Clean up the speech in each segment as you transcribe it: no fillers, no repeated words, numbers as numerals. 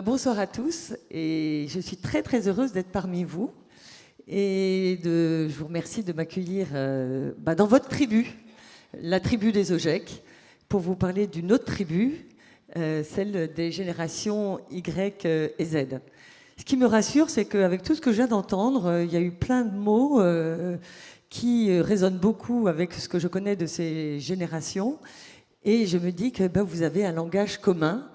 Bonsoir à tous et je suis très très heureuse d'être parmi vous et je vous remercie de m'accueillir dans votre tribu, la tribu des OGEC, pour vous parler d'une autre tribu, celle des générations Y et Z. Ce qui me rassure, c'est qu'avec tout ce que je viens d'entendre, il y a eu plein de mots qui résonnent beaucoup avec ce que je connais de ces générations et je me dis que vous avez un langage commun.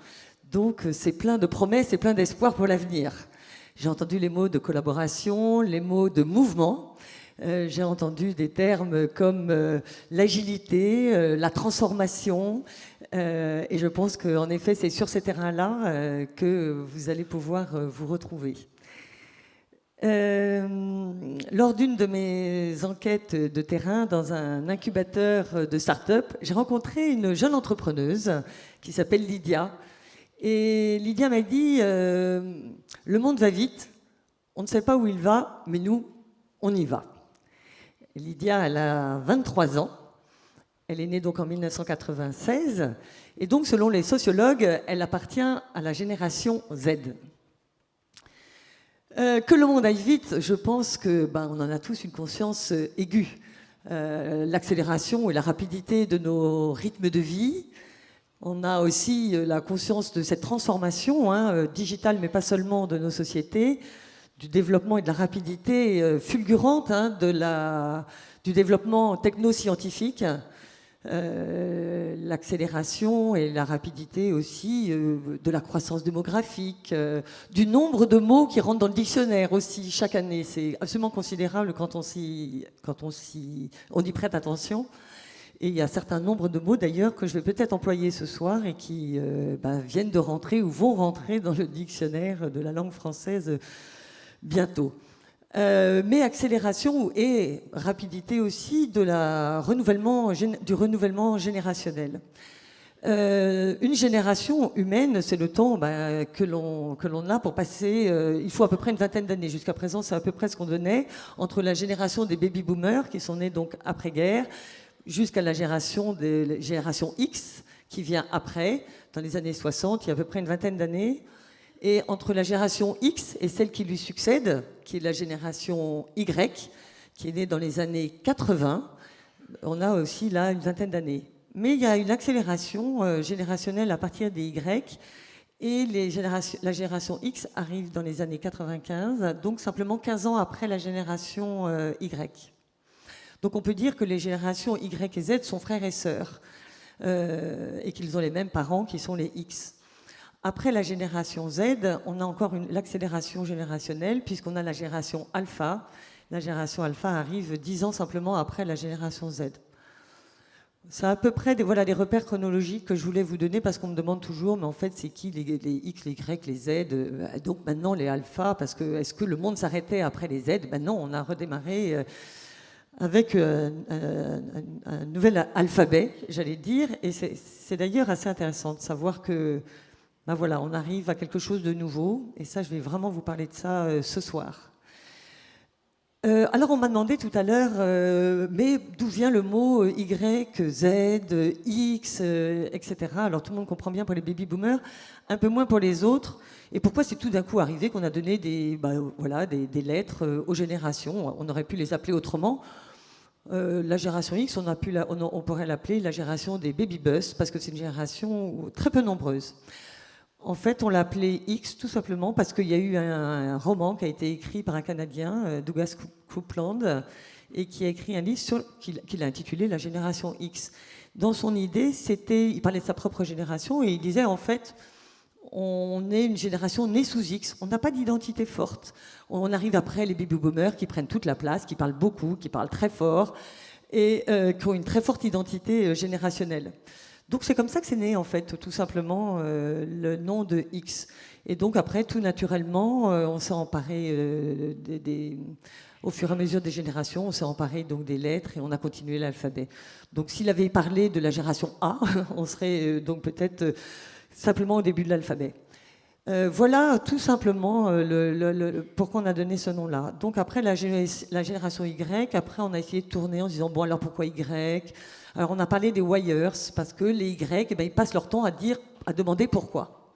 Donc c'est plein de promesses et plein d'espoir pour l'avenir. J'ai entendu les mots de collaboration, les mots de mouvement. J'ai entendu des termes comme l'agilité, la transformation. Et je pense qu'en effet, c'est sur ces terrains-là que vous allez pouvoir vous retrouver. Lors d'une de mes enquêtes de terrain dans un incubateur de start-up, j'ai rencontré une jeune entrepreneuse qui s'appelle Lydia. Et Lydia m'a dit le monde va vite, on ne sait pas où il va, mais nous, on y va. Et Lydia, elle a 23 ans, elle est née donc en 1996, et donc selon les sociologues, elle appartient à la génération Z. Que le monde aille vite, je pense que on en a tous une conscience aiguë. L'accélération et la rapidité de nos rythmes de vie. On a aussi la conscience de cette transformation digitale, mais pas seulement, de nos sociétés, du développement et de la rapidité fulgurante du développement techno-scientifique, l'accélération et la rapidité aussi de la croissance démographique, du nombre de mots qui rentrent dans le dictionnaire aussi chaque année. C'est absolument considérable quand on y prête attention. Et il y a un certain nombre de mots d'ailleurs que je vais peut-être employer ce soir et qui viennent de rentrer ou vont rentrer dans le dictionnaire de la langue française bientôt. Mais accélération et rapidité aussi du renouvellement générationnel. Une génération humaine, c'est le temps que l'on a pour passer, il faut à peu près une vingtaine d'années. Jusqu'à présent, c'est à peu près ce qu'on donnait entre la génération des baby-boomers qui sont nés donc après-guerre, jusqu'à la génération X, qui vient après, dans les années 60, il y a à peu près une vingtaine d'années. Et entre la génération X et celle qui lui succède, qui est la génération Y, qui est née dans les années 80, on a aussi là une vingtaine d'années. Mais il y a une accélération générationnelle à partir des Y, et la génération X arrive dans les années 95, donc simplement 15 ans après la génération Y. Donc on peut dire que les générations Y et Z sont frères et sœurs et qu'ils ont les mêmes parents qui sont les X. Après la génération Z, on a encore l'accélération générationnelle puisqu'on a la génération alpha. La génération alpha arrive 10 ans simplement après la génération Z. C'est à peu près des repères chronologiques que je voulais vous donner parce qu'on me demande toujours, mais en fait, c'est qui les X, les Y, les Z? Donc maintenant, les alpha, parce que est-ce que le monde s'arrêtait après les Z? Non, on a redémarré avec un nouvel alphabet, j'allais dire, et c'est d'ailleurs assez intéressant de savoir que on arrive à quelque chose de nouveau, et ça, je vais vraiment vous parler de ça ce soir. Alors, on m'a demandé tout à l'heure, mais d'où vient le mot Y, Z, X, etc. Alors, tout le monde comprend bien pour les baby-boomers, un peu moins pour les autres. Et pourquoi c'est tout d'un coup arrivé qu'on a donné des lettres aux générations? On aurait pu les appeler autrement. La génération X, on pourrait l'appeler la génération des baby-bus, parce que c'est une génération très peu nombreuse. En fait, on l'a appelé X tout simplement parce qu'il y a eu un roman qui a été écrit par un Canadien, Douglas Coupland, et qui a écrit un livre qu'il a intitulé La génération X. Dans son idée, il parlait de sa propre génération et il disait en fait, on est une génération née sous X, on n'a pas d'identité forte. On arrive après les baby-boomers qui prennent toute la place, qui parlent beaucoup, qui parlent très fort et qui ont une très forte identité générationnelle. Donc c'est comme ça que c'est né en fait, tout simplement, le nom de X. Et donc après, tout naturellement, on s'est emparé au fur et à mesure des générations, on s'est emparé donc des lettres et on a continué l'alphabet. Donc s'il avait parlé de la génération A, on serait donc peut-être simplement au début de l'alphabet. Voilà tout simplement pourquoi on a donné ce nom-là. Donc après la génération Y, après on a essayé de tourner en se disant bon alors pourquoi Y? Alors on a parlé des Wires parce que les Y, ils passent leur temps à demander pourquoi.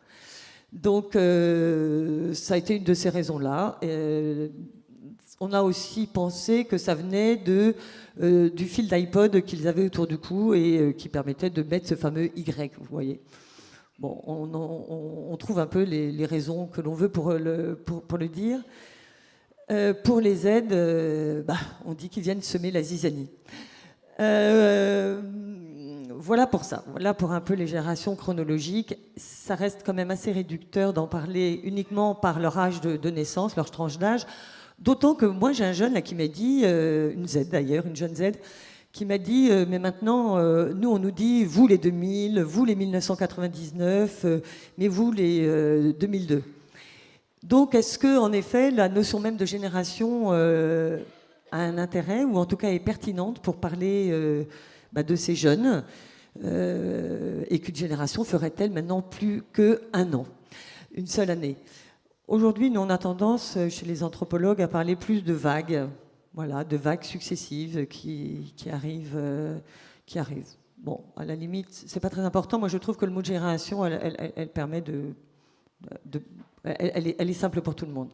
Donc, ça a été une de ces raisons-là. On a aussi pensé que ça venait du fil d'iPod qu'ils avaient autour du cou et qui permettait de mettre ce fameux Y, vous voyez. Bon, on trouve un peu les raisons que l'on veut pour le dire. Pour les Z, on dit qu'ils viennent semer la zizanie. Voilà pour ça. Voilà pour un peu les générations chronologiques. Ça reste quand même assez réducteur d'en parler uniquement par leur âge de naissance, leur tranche d'âge. D'autant que moi, j'ai un jeune là, qui m'a dit, une Z d'ailleurs, une jeune Z, qui m'a dit, mais maintenant, nous, on nous dit, vous les 2000, vous les 1999, mais vous les 2002. Donc, est-ce que, en effet, la notion même de génération a un intérêt, ou en tout cas est pertinente pour parler de ces jeunes, et qu'une génération ferait-elle maintenant plus qu'un an, une seule année? Aujourd'hui, nous, on a tendance, chez les anthropologues, à parler plus de vagues, voilà, de vagues successives qui arrivent. Bon, à la limite, c'est pas très important. Moi, je trouve que le mot de génération, elle permet elle est simple pour tout le monde.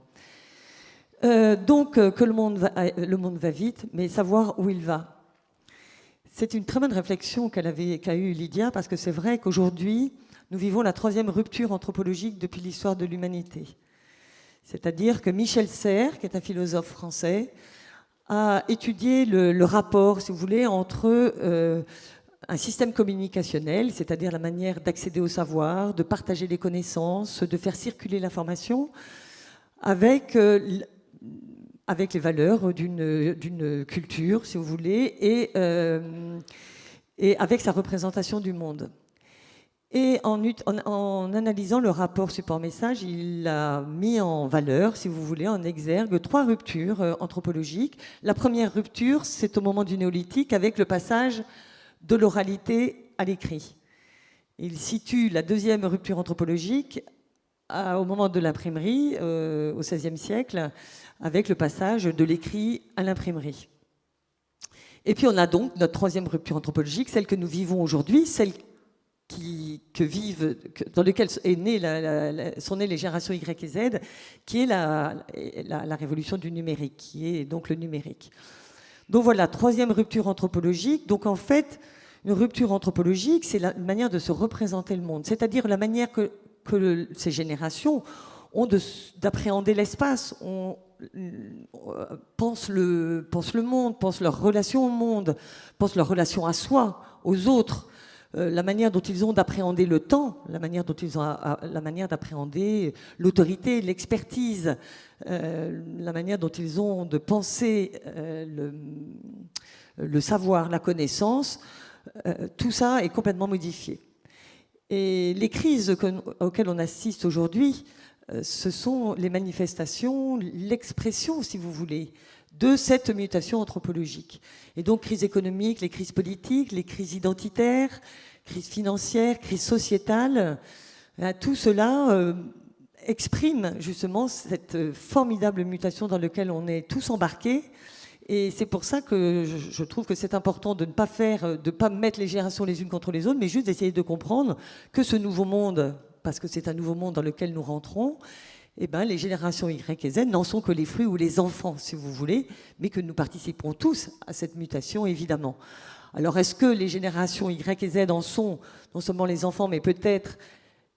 Donc, que le monde va vite, mais savoir où il va. C'est une très bonne réflexion qu'a eue Lydia, parce que c'est vrai qu'aujourd'hui, nous vivons la 3e rupture anthropologique depuis l'histoire de l'humanité. C'est-à-dire que Michel Serres, qui est un philosophe français, a étudié le rapport, si vous voulez, entre un système communicationnel, c'est-à-dire la manière d'accéder au savoir, de partager les connaissances, de faire circuler l'information, avec les valeurs d'une culture, si vous voulez, et avec sa représentation du monde. Et en analysant le rapport support-message, il a mis en valeur, si vous voulez, en exergue 3 ruptures anthropologiques. La première rupture, c'est au moment du néolithique, avec le passage de l'oralité à l'écrit. Il situe la 2e rupture anthropologique au moment de l'imprimerie, au XVIe siècle, avec le passage de l'écrit à l'imprimerie. Et puis on a donc notre 3e rupture anthropologique, celle que nous vivons aujourd'hui, celle dans lequel sont nées les générations Y et Z, qui est la révolution du numérique, qui est donc le numérique. Donc voilà, 3e rupture anthropologique. Donc en fait, une rupture anthropologique, c'est la manière de se représenter le monde, c'est-à-dire la manière que ces générations ont d'appréhender l'espace, pensent le monde, pensent leur relation au monde, pensent leur relation à soi, aux autres, la manière dont ils ont d'appréhender le temps, la manière d'appréhender l'autorité, l'expertise, la manière dont ils ont de penser le savoir, la connaissance, tout ça est complètement modifié. Et les crises auxquelles on assiste aujourd'hui, ce sont les manifestations, l'expression, si vous voulez, de cette mutation anthropologique. Et donc, crise économique, les crises politiques, les crises identitaires, crise financière, crise sociétale, tout cela exprime justement cette formidable mutation dans laquelle on est tous embarqués. Et c'est pour ça que je trouve que c'est important de ne pas mettre les générations les unes contre les autres, mais juste d'essayer de comprendre que ce nouveau monde, parce que c'est un nouveau monde dans lequel nous rentrons, les générations Y et Z n'en sont que les fruits ou les enfants, si vous voulez, mais que nous participerons tous à cette mutation, évidemment. Alors, est-ce que les générations Y et Z en sont non seulement les enfants, mais peut-être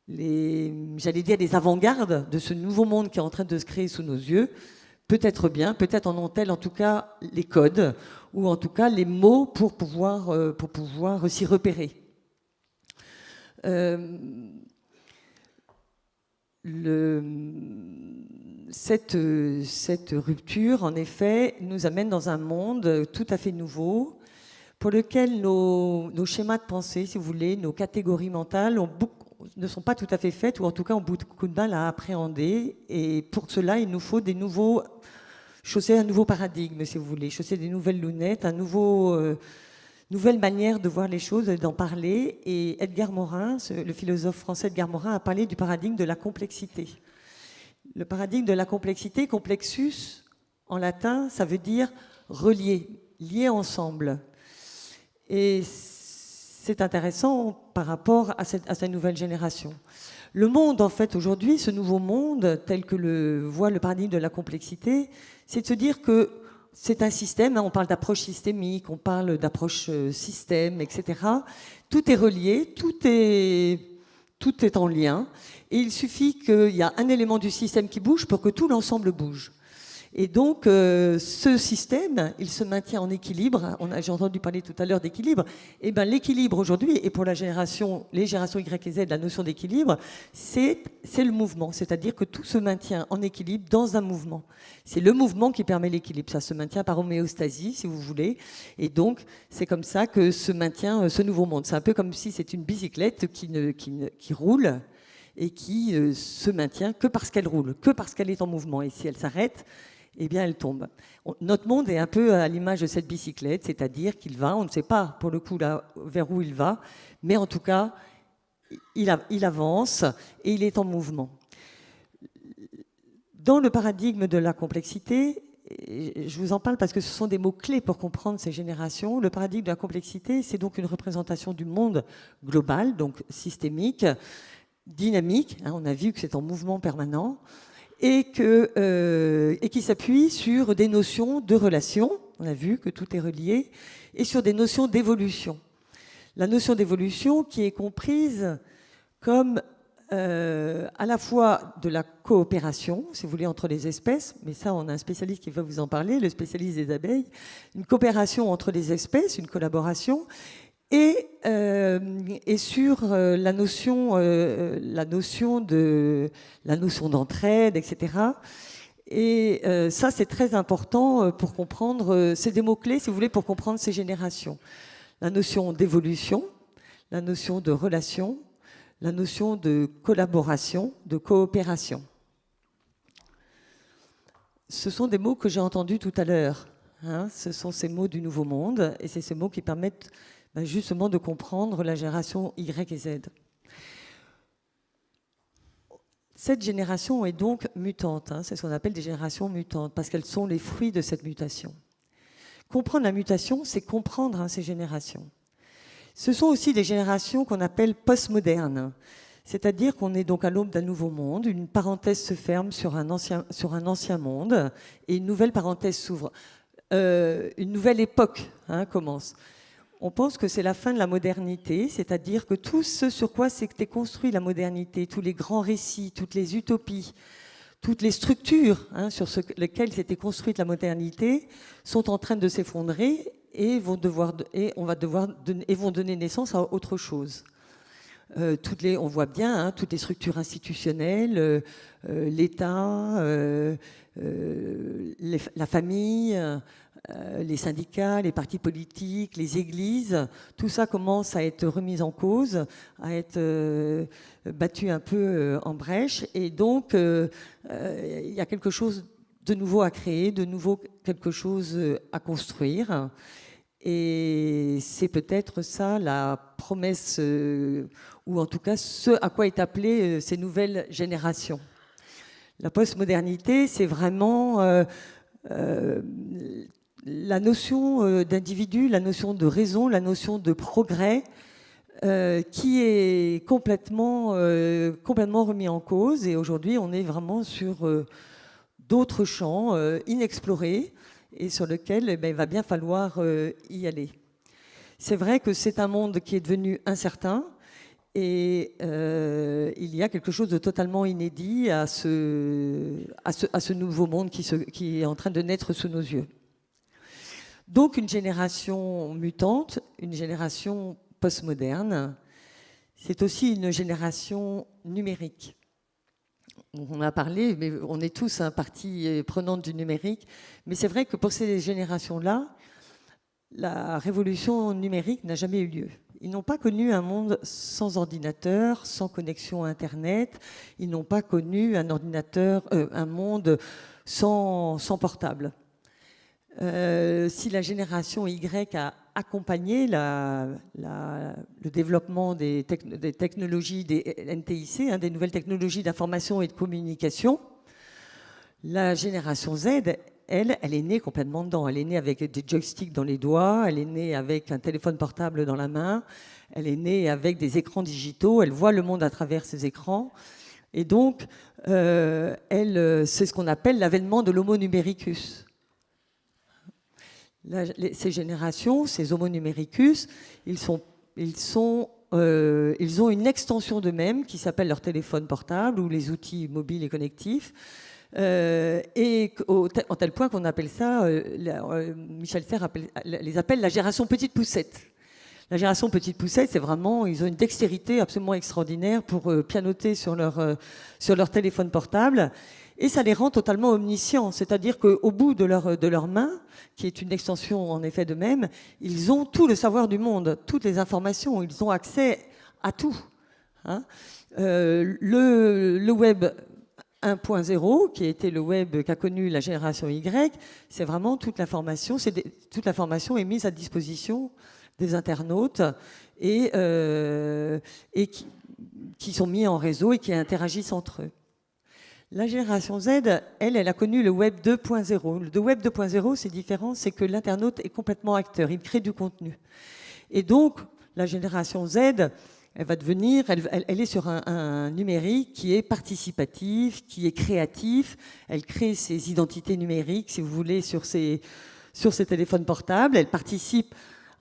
j'allais dire, les avant-gardes de ce nouveau monde qui est en train de se créer sous nos yeux? Peut-être bien, peut-être en ont-elles en tout cas les codes, ou en tout cas les mots pour pouvoir s'y repérer. Cette rupture, en effet, nous amène dans un monde tout à fait nouveau, pour lequel nos schémas de pensée, si vous voulez, nos catégories mentales ne sont pas tout à fait faites, ou en tout cas ont beaucoup de mal à appréhender. Et pour cela, il nous faut chausser un nouveau paradigme, si vous voulez, chausser des nouvelles lunettes, nouvelle manière de voir les choses, d'en parler. Et Edgar Morin, le philosophe français Edgar Morin, a parlé du paradigme de la complexité. Le paradigme de la complexité, complexus, en latin, ça veut dire relier, lier ensemble. Et c'est intéressant par rapport à cette nouvelle génération. Le monde, en fait, aujourd'hui, ce nouveau monde, tel que le voit le paradigme de la complexité, c'est de se dire que c'est un système, hein, on parle d'approche systémique, on parle d'approche système, etc. Tout est relié, tout est en lien, et il suffit qu'il y a un élément du système qui bouge pour que tout l'ensemble bouge. Et donc, ce système, il se maintient en équilibre. J'ai entendu parler tout à l'heure d'équilibre. Et ben, l'équilibre aujourd'hui, et pour les générations Y et Z, la notion d'équilibre, c'est le mouvement. C'est-à-dire que tout se maintient en équilibre dans un mouvement. C'est le mouvement qui permet l'équilibre. Ça se maintient par homéostasie, si vous voulez. Et donc, c'est comme ça que se maintient ce nouveau monde. C'est un peu comme si c'est une bicyclette qui roule et qui se maintient que parce qu'elle roule, que parce qu'elle est en mouvement. Et si elle s'arrête, eh bien, elle tombe. Notre monde est un peu à l'image de cette bicyclette, c'est-à-dire qu'il va, on ne sait pas pour le coup là, vers où il va, mais en tout cas, il avance et il est en mouvement. Dans le paradigme de la complexité, je vous en parle parce que ce sont des mots-clés pour comprendre ces générations. Le paradigme de la complexité, c'est donc une représentation du monde global, donc systémique, dynamique, hein, on a vu que c'est en mouvement permanent, et qui s'appuie sur des notions de relation, on a vu que tout est relié, et sur des notions d'évolution. La notion d'évolution qui est comprise comme à la fois de la coopération, si vous voulez, entre les espèces, mais ça, on a un spécialiste qui va vous en parler, le spécialiste des abeilles, une coopération entre les espèces, une collaboration, et sur la notion d'entraide, etc. Et ça, c'est très important pour comprendre. C'est des mots-clés, si vous voulez, pour comprendre ces générations. La notion d'évolution, la notion de relation, la notion de collaboration, de coopération. Ce sont des mots que j'ai entendus tout à l'heure. Hein. Ce sont ces mots du Nouveau Monde, et c'est ces mots qui permettent justement de comprendre la génération Y et Z. Cette génération est donc mutante, hein, c'est ce qu'on appelle des générations mutantes, parce qu'elles sont les fruits de cette mutation. Comprendre la mutation, c'est comprendre ces générations. Ce sont aussi des générations qu'on appelle postmodernes, c'est-à-dire qu'on est donc à l'aube d'un nouveau monde, une parenthèse se ferme sur un ancien monde, et une nouvelle parenthèse s'ouvre. Une nouvelle époque commence. On pense que c'est la fin de la modernité, c'est-à-dire que tout ce sur quoi s'était construit la modernité, tous les grands récits, toutes les utopies, toutes les structures sur lesquelles s'était construite la modernité sont en train de s'effondrer et vont donner naissance à autre chose. On voit bien toutes les structures institutionnelles, l'État, la famille, les syndicats, les partis politiques, les églises, tout ça commence à être remis en cause, à être battu un peu en brèche. Et donc, il y a quelque chose de nouveau à créer, de nouveau quelque chose à construire. Et c'est peut-être ça la promesse, ou en tout cas ce à quoi est appelée ces nouvelles générations. La postmodernité, c'est vraiment la notion d'individu, la notion de raison, la notion de progrès qui est complètement remis en cause. Et aujourd'hui, on est vraiment sur d'autres champs inexplorés et sur lesquels il va bien falloir y aller. C'est vrai que c'est un monde qui est devenu incertain et il y a quelque chose de totalement inédit à ce nouveau monde qui est en train de naître sous nos yeux. Donc une génération mutante, une génération postmoderne, c'est aussi une génération numérique. On a parlé, mais on est tous partie prenante du numérique, mais c'est vrai que pour ces générations-là, la révolution numérique n'a jamais eu lieu. Ils n'ont pas connu un monde sans ordinateur, sans connexion à Internet, ils n'ont pas connu un monde sans portable. Si la génération Y a accompagné le développement des technologies des NTIC, des nouvelles technologies d'information et de communication, la génération Z, elle est née complètement dedans. Elle est née avec des joysticks dans les doigts, elle est née avec un téléphone portable dans la main, elle est née avec des écrans digitaux, elle voit le monde à travers ces écrans. Et donc, c'est ce qu'on appelle l'avènement de l'homo numericus. Ces générations, ces homo numericus, ils ont une extension d'eux-mêmes qui s'appelle leur téléphone portable ou les outils mobiles et connectifs. Et en tel point qu'on appelle ça, Michel Serres les appelle la génération petite poussette. La génération petite poussette, c'est vraiment, ils ont une dextérité absolument extraordinaire pour pianoter sur leur téléphone portable. Et ça les rend totalement omniscients. C'est-à-dire qu'au bout de leur main, qui est une extension en effet d'eux-mêmes, ils ont tout le savoir du monde, toutes les informations, ils ont accès à tout. Hein. Le web 1.0, qui a été le web qu'a connu la génération Y, c'est vraiment toute l'information est mise à disposition des internautes et qui sont mis en réseau et qui interagissent entre eux. La génération Z, elle a connu le web 2.0. Le web 2.0, c'est différent, c'est que l'internaute est complètement acteur, il crée du contenu. Et donc, la génération Z, elle va devenir, elle est sur un numérique qui est participatif, qui est créatif. Elle crée ses identités numériques, si vous voulez, sur ses téléphones portables. Elle participe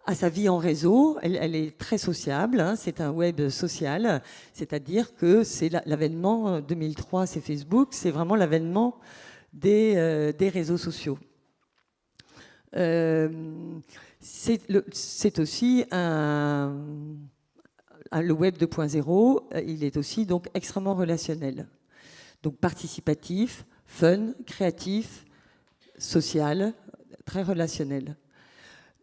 à sa vie en réseau, elle est très sociable, hein, c'est un web social, c'est-à-dire que c'est l'avènement 2003, c'est Facebook, c'est vraiment l'avènement des réseaux sociaux. C'est aussi le web 2.0, il est aussi donc extrêmement relationnel, donc participatif, fun, créatif, social, très relationnel.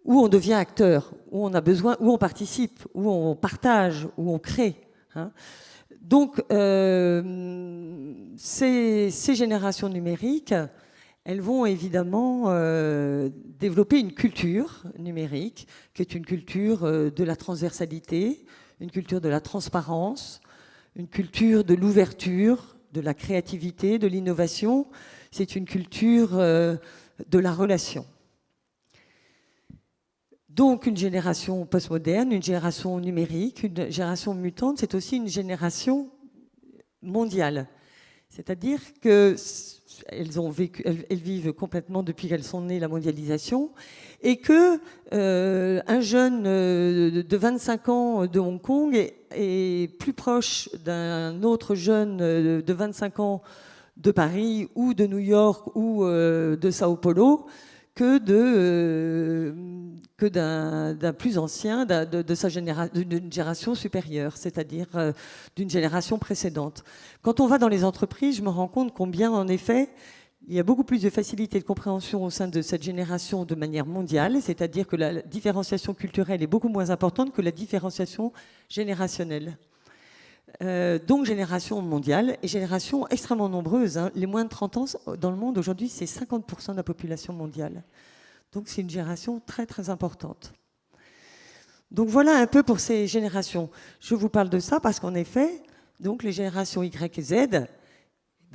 Où on devient acteur, où on a besoin, où on participe, où on partage, où on crée. Hein. Donc, ces générations numériques, elles vont évidemment développer une culture numérique, qui est une culture de la transversalité, une culture de la transparence, une culture de l'ouverture, de la créativité, de l'innovation. C'est une culture de la relation. Donc une génération postmoderne, une génération numérique, une génération mutante, c'est aussi une génération mondiale. C'est-à-dire qu'elles vivent complètement depuis qu'elles sont nées la mondialisation, et que un jeune de 25 ans de Hong Kong est plus proche d'un autre jeune de 25 ans de Paris ou de New York ou de Sao Paulo que d'un plus ancien, d'une génération supérieure, c'est-à-dire d'une génération précédente. Quand on va dans les entreprises, je me rends compte combien, en effet, il y a beaucoup plus de facilité de compréhension au sein de cette génération de manière mondiale, c'est-à-dire que la différenciation culturelle est beaucoup moins importante que la différenciation générationnelle. Donc génération mondiale et génération extrêmement nombreuse. Hein. Les moins de 30 ans dans le monde aujourd'hui, c'est 50% de la population mondiale. Donc c'est une génération très très importante. Donc voilà un peu pour ces générations. Je vous parle de ça parce qu'en effet, donc les générations Y et Z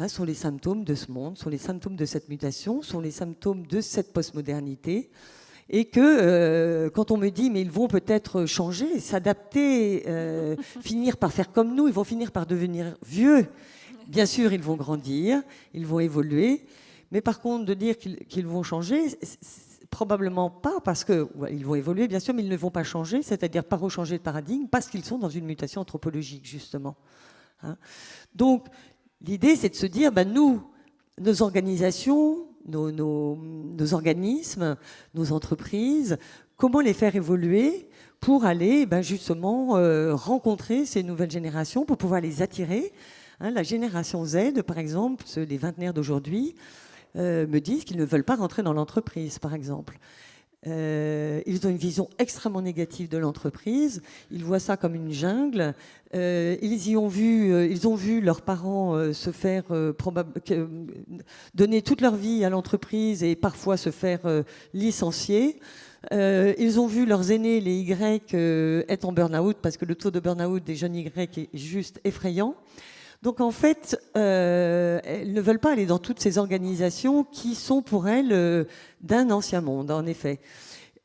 sont les symptômes de ce monde, sont les symptômes de cette mutation, sont les symptômes de cette postmodernité. Et que quand on me dit mais ils vont peut-être changer, s'adapter, finir par faire comme nous, ils vont finir par devenir vieux. Bien sûr, ils vont grandir, ils vont évoluer, mais par contre de dire qu'ils vont changer, probablement pas, parce qu'ils vont évoluer bien sûr, mais ils ne vont pas changer, c'est-à-dire pas rechanger de paradigme, parce qu'ils sont dans une mutation anthropologique justement. Hein. Donc l'idée c'est de se dire, nous, nos organisations, nos organismes, nos entreprises, comment les faire évoluer pour aller justement rencontrer ces nouvelles générations, pour pouvoir les attirer. Hein, la génération Z, par exemple, les vingtenaires d'aujourd'hui, me disent qu'ils ne veulent pas rentrer dans l'entreprise, par exemple. Ils ont une vision extrêmement négative de l'entreprise. Ils voient ça comme une jungle. Ils ont vu leurs parents se faire donner toute leur vie à l'entreprise et parfois se faire licencier. Ils ont vu leurs aînés, les Y, être en burn-out parce que le taux de burn-out des jeunes Y est juste effrayant. Donc en fait, elles ne veulent pas aller dans toutes ces organisations qui sont pour elles d'un ancien monde, en effet.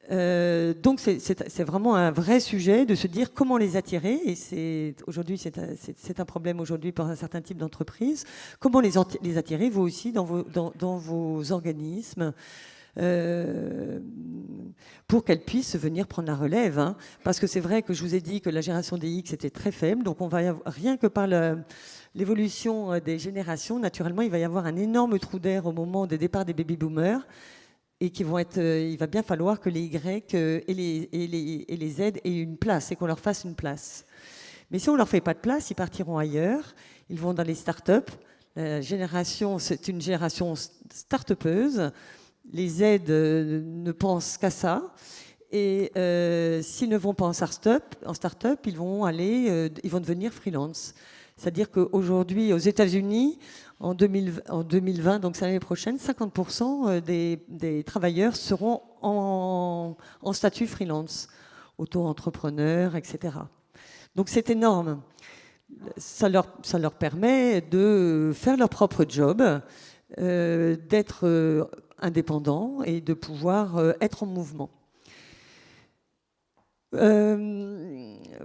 Donc c'est vraiment un vrai sujet de se dire comment les attirer, et aujourd'hui c'est un problème aujourd'hui pour un certain type d'entreprise. Comment les attirer, vous aussi, dans vos organismes, pour qu'elles puissent venir prendre la relève, hein. Parce que c'est vrai que je vous ai dit que la génération des X était très faible, donc on va rien que par l'évolution des générations, naturellement, il va y avoir un énorme trou d'air au moment des départs des baby-boomers, et qui vont être, il va bien falloir que les Y et les Z aient une place, et qu'on leur fasse une place. Mais si on ne leur fait pas de place, ils partiront ailleurs, ils vont dans les start-up. La génération, c'est une génération start-upeuse. Les Z ne pensent qu'à ça. Et s'ils ne vont pas en start-up, ils vont devenir freelance. C'est-à-dire qu'aujourd'hui, aux États-Unis, en 2020, donc c'est l'année prochaine, 50% des travailleurs seront en statut freelance, auto-entrepreneurs, etc. Donc c'est énorme. Ça leur permet de faire leur propre job, d'être indépendants et de pouvoir être en mouvement.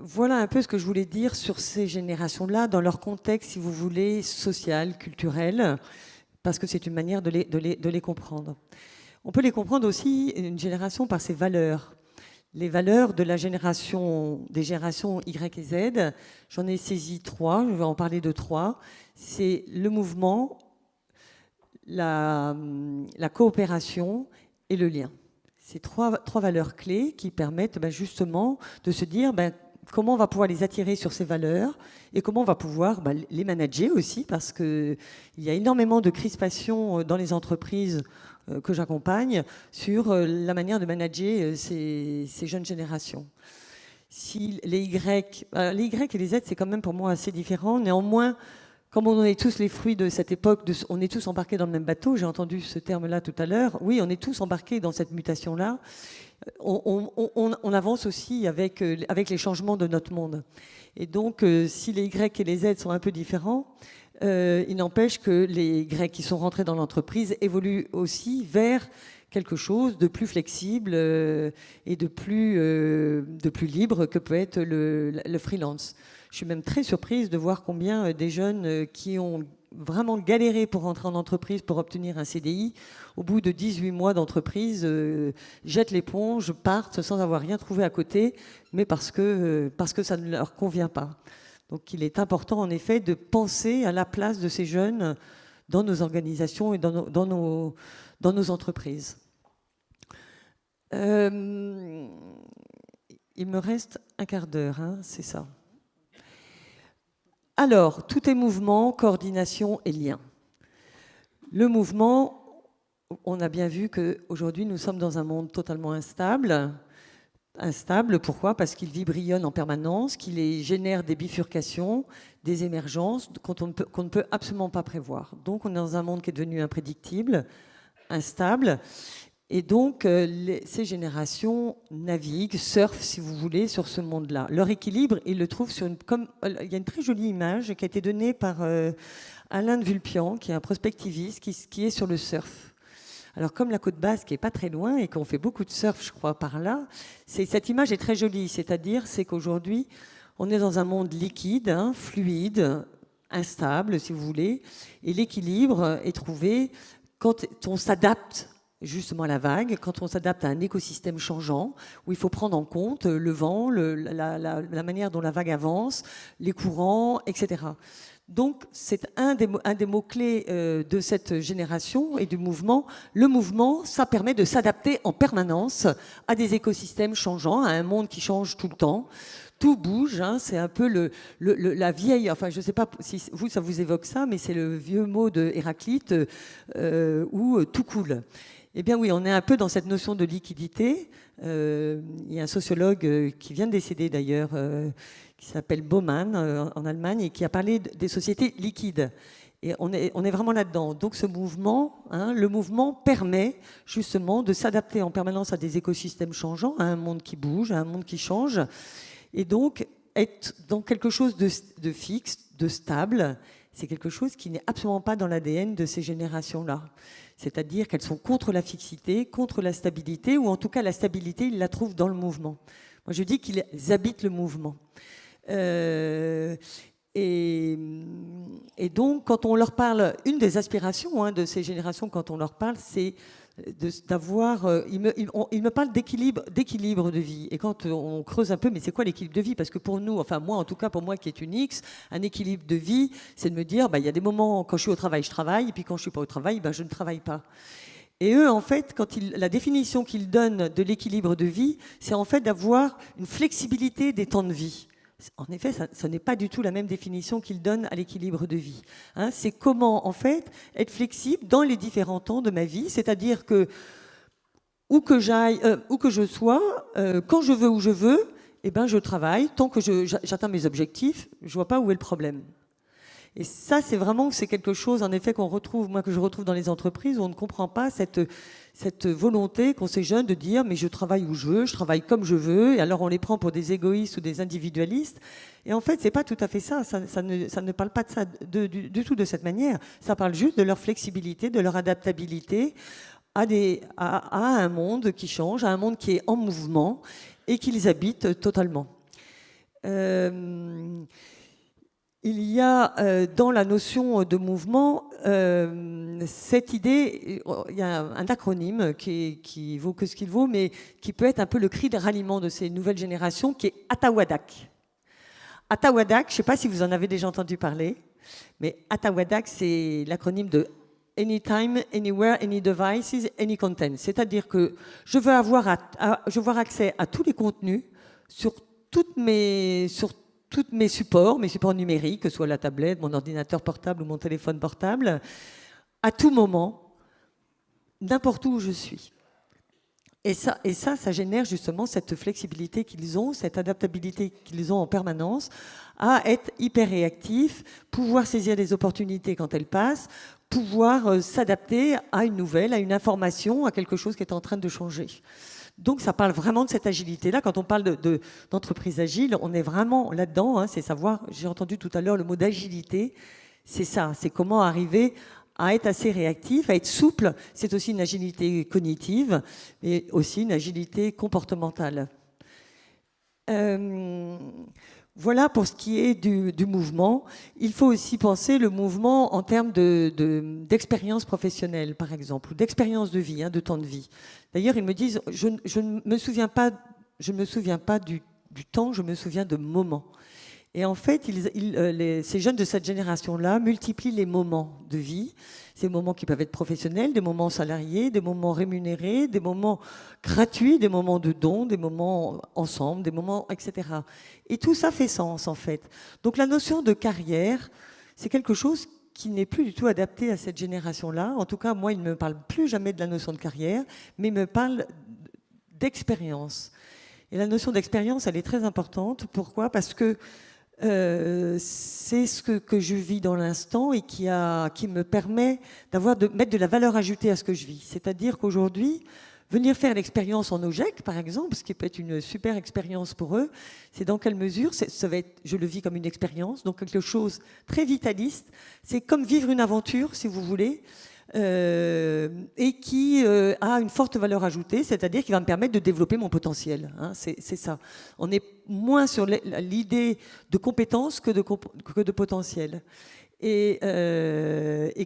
Voilà un peu ce que je voulais dire sur ces générations-là, dans leur contexte, si vous voulez, social, culturel, parce que c'est une manière de les comprendre. On peut les comprendre aussi, une génération, par ses valeurs. Les valeurs de des générations Y et Z, j'en ai saisi 3, je vais en parler de 3. C'est le mouvement, la coopération et le lien. C'est trois valeurs clés qui permettent justement de se dire comment on va pouvoir les attirer sur ces valeurs et comment on va pouvoir les manager aussi, parce qu'il y a énormément de crispation dans les entreprises que j'accompagne sur la manière de manager ces jeunes générations. Si les Y et les Z, c'est quand même pour moi assez différent. Néanmoins, comme on est tous les fruits de cette époque, on est tous embarqués dans le même bateau, j'ai entendu ce terme-là tout à l'heure, oui, on est tous embarqués dans cette mutation-là, on avance aussi avec les changements de notre monde. Et donc, si les Y et les Z sont un peu différents, il n'empêche que les Y qui sont rentrés dans l'entreprise évoluent aussi vers quelque chose de plus flexible et de plus libre que peut être le freelance. Je suis même très surprise de voir combien des jeunes qui ont vraiment galéré pour rentrer en entreprise, pour obtenir un CDI, au bout de 18 mois d'entreprise, jettent l'éponge, partent sans avoir rien trouvé à côté, mais parce que ça ne leur convient pas. Donc il est important en effet de penser à la place de ces jeunes dans nos organisations et dans nos entreprises. Il me reste un quart d'heure, hein, c'est ça. Alors, tout est mouvement, coordination et lien. Le mouvement, on a bien vu qu'aujourd'hui, nous sommes dans un monde totalement instable. Instable, pourquoi ? Parce qu'il vibrillonne en permanence, qu'il génère des bifurcations, des émergences qu'on ne peut absolument pas prévoir. Donc, on est dans un monde qui est devenu imprédictible, instable. Et donc, ces générations naviguent, surfent, si vous voulez, sur ce monde-là. Leur équilibre, ils le trouvent il y a une très jolie image qui a été donnée par Alain de Vulpian, qui est un prospectiviste, qui est sur le surf. Alors, comme la côte basque qui est pas très loin et qu'on fait beaucoup de surf, je crois, par là, cette image est très jolie. C'est-à-dire, c'est qu'aujourd'hui, on est dans un monde liquide, hein, fluide, instable, si vous voulez, et l'équilibre est trouvé quand on s'adapte justement à la vague, quand on s'adapte à un écosystème changeant, où il faut prendre en compte le vent, la manière dont la vague avance, les courants, etc. Donc, c'est un des mots-clés de cette génération et du mouvement. Le mouvement, ça permet de s'adapter en permanence à des écosystèmes changeants, à un monde qui change tout le temps. Tout bouge, hein, c'est un peu la vieille, enfin je ne sais pas si vous, ça vous évoque ça, mais c'est le vieux mot de Héraclite où tout coule. Eh bien oui, on est un peu dans cette notion de liquidité. Il y a un sociologue qui vient de décéder d'ailleurs, qui s'appelle Baumann en Allemagne, et qui a parlé des sociétés liquides. Et on est vraiment là-dedans. Donc ce mouvement, hein, le mouvement permet justement de s'adapter en permanence à des écosystèmes changeants, à un monde qui bouge, à un monde qui change, et donc être dans quelque chose de fixe, de stable, c'est quelque chose qui n'est absolument pas dans l'ADN de ces générations-là. C'est-à-dire qu'elles sont contre la fixité, contre la stabilité, ou en tout cas la stabilité, ils la trouvent dans le mouvement. Moi, je dis qu'ils habitent le mouvement. Et donc, quand on leur parle, une des aspirations de ces générations, quand on leur parle, c'est d'avoir... ils me parlent d'équilibre de vie. Et quand on creuse un peu, mais c'est quoi l'équilibre de vie? Parce que pour nous, enfin moi, en tout cas pour moi qui est une X, un équilibre de vie, c'est de me dire, il y a des moments, quand je suis au travail, je travaille, et puis quand je ne suis pas au travail, je ne travaille pas. Et eux, en fait, la définition qu'ils donnent de l'équilibre de vie, c'est en fait d'avoir une flexibilité des temps de vie. En effet, ça n'est pas du tout la même définition qu'ils donnent à l'équilibre de vie. C'est comment, en fait, être flexible dans les différents temps de ma vie, c'est-à-dire que où que j'aille, où que je sois, quand je veux, où je veux, je travaille. Tant que j'atteins mes objectifs, je ne vois pas où est le problème. Et ça, c'est quelque chose, en effet, que je retrouve dans les entreprises, où on ne comprend pas cette volonté qu'ont ces jeunes de dire mais je travaille où je veux, je travaille comme je veux, et alors on les prend pour des égoïstes ou des individualistes. Et en fait, c'est pas tout à fait ça. Ça ne parle pas de ça du tout de cette manière. Ça parle juste de leur flexibilité, de leur adaptabilité à un monde qui change, à un monde qui est en mouvement et qu'ils habitent totalement. Il y a dans la notion de mouvement cette idée, il y a un acronyme qui vaut que ce qu'il vaut, mais qui peut être un peu le cri de ralliement de ces nouvelles générations, qui est ATAWADAC. ATAWADAC, je ne sais pas si vous en avez déjà entendu parler, mais ATAWADAC, c'est l'acronyme de Anytime, Anywhere, Any Devices, Any Content. C'est-à-dire que je veux avoir accès à tous les contenus sur tous mes supports numériques, que ce soit la tablette, mon ordinateur portable ou mon téléphone portable, à tout moment, n'importe où je suis. Et ça génère justement cette flexibilité qu'ils ont, cette adaptabilité qu'ils ont en permanence, à être hyper réactifs, pouvoir saisir des opportunités quand elles passent, pouvoir s'adapter à une nouvelle, à une information, à quelque chose qui est en train de changer. Donc ça parle vraiment de cette agilité-là. Quand on parle d'entreprise agile, on est vraiment là-dedans. C'est savoir, j'ai entendu tout à l'heure le mot d'agilité, c'est ça, c'est comment arriver à être assez réactif, à être souple. C'est aussi une agilité cognitive, mais aussi une agilité comportementale. Voilà pour ce qui est du mouvement. Il faut aussi penser le mouvement en termes d'expérience professionnelle, par exemple, ou d'expérience de vie, de temps de vie. D'ailleurs, ils me disent, je ne me souviens pas du temps, je me souviens de moments. Et en fait, ces jeunes de cette génération-là multiplient les moments de vie, ces moments qui peuvent être professionnels, des moments salariés, des moments rémunérés, des moments gratuits, des moments de dons, des moments ensemble, des moments, etc. Et tout ça fait sens, en fait. Donc la notion de carrière, c'est quelque chose qui n'est plus du tout adapté à cette génération-là. En tout cas, moi, il ne me parle plus jamais de la notion de carrière, mais il me parle d'expérience. Et la notion d'expérience, elle est très importante. Pourquoi ? Parce que c'est ce que je vis dans l'instant et qui me permet de mettre de la valeur ajoutée à ce que je vis. C'est-à-dire qu'aujourd'hui, venir faire l'expérience en OGEC, par exemple, ce qui peut être une super expérience pour eux, c'est dans quelle mesure, je le vis comme une expérience, donc quelque chose de très vitaliste. C'est comme vivre une aventure, si vous voulez, et qui a une forte valeur ajoutée, c'est-à-dire qui va me permettre de développer mon potentiel. C'est ça. On est moins sur l'idée de compétence que de potentiel. Et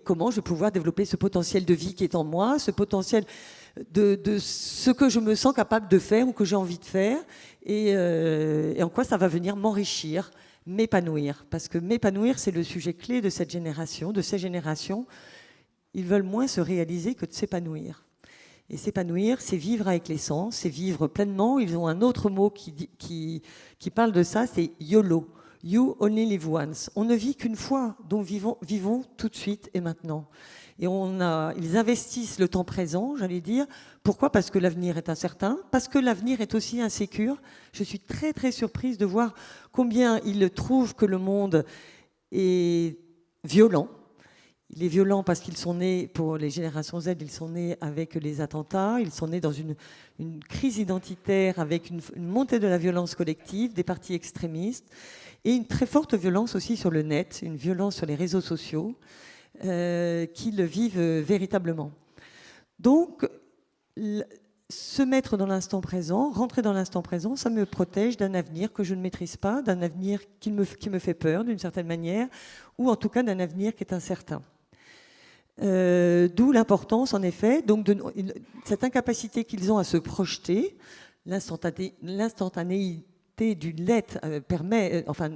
comment je vais pouvoir développer ce potentiel de vie qui est en moi, ce potentiel de ce que je me sens capable de faire ou que j'ai envie de faire, et en quoi ça va venir m'enrichir, m'épanouir. Parce que m'épanouir, c'est le sujet clé de cette génération, de ces générations. Ils veulent moins se réaliser que de s'épanouir. Et s'épanouir, c'est vivre avec l'essence, c'est vivre pleinement. Ils ont un autre mot qui parle de ça, c'est YOLO. You only live once. On ne vit qu'une fois, donc vivons tout de suite et maintenant. Et ils investissent le temps présent, j'allais dire. Pourquoi ? Parce que l'avenir est incertain, parce que l'avenir est aussi insécure. Je suis très très surprise de voir combien ils trouvent que le monde est violent. Il est violent parce qu'ils sont nés, pour les générations Z, ils sont nés avec les attentats, ils sont nés dans une crise identitaire avec une montée de la violence collective, des partis extrémistes, et une très forte violence aussi sur le net, une violence sur les réseaux sociaux, qui le vivent véritablement. Donc, se mettre dans l'instant présent, rentrer dans l'instant présent, ça me protège d'un avenir que je ne maîtrise pas, d'un avenir qui me fait peur d'une certaine manière, ou en tout cas d'un avenir qui est incertain. D'où l'importance, en effet, donc de cette incapacité qu'ils ont à se projeter, l'instantanéité du net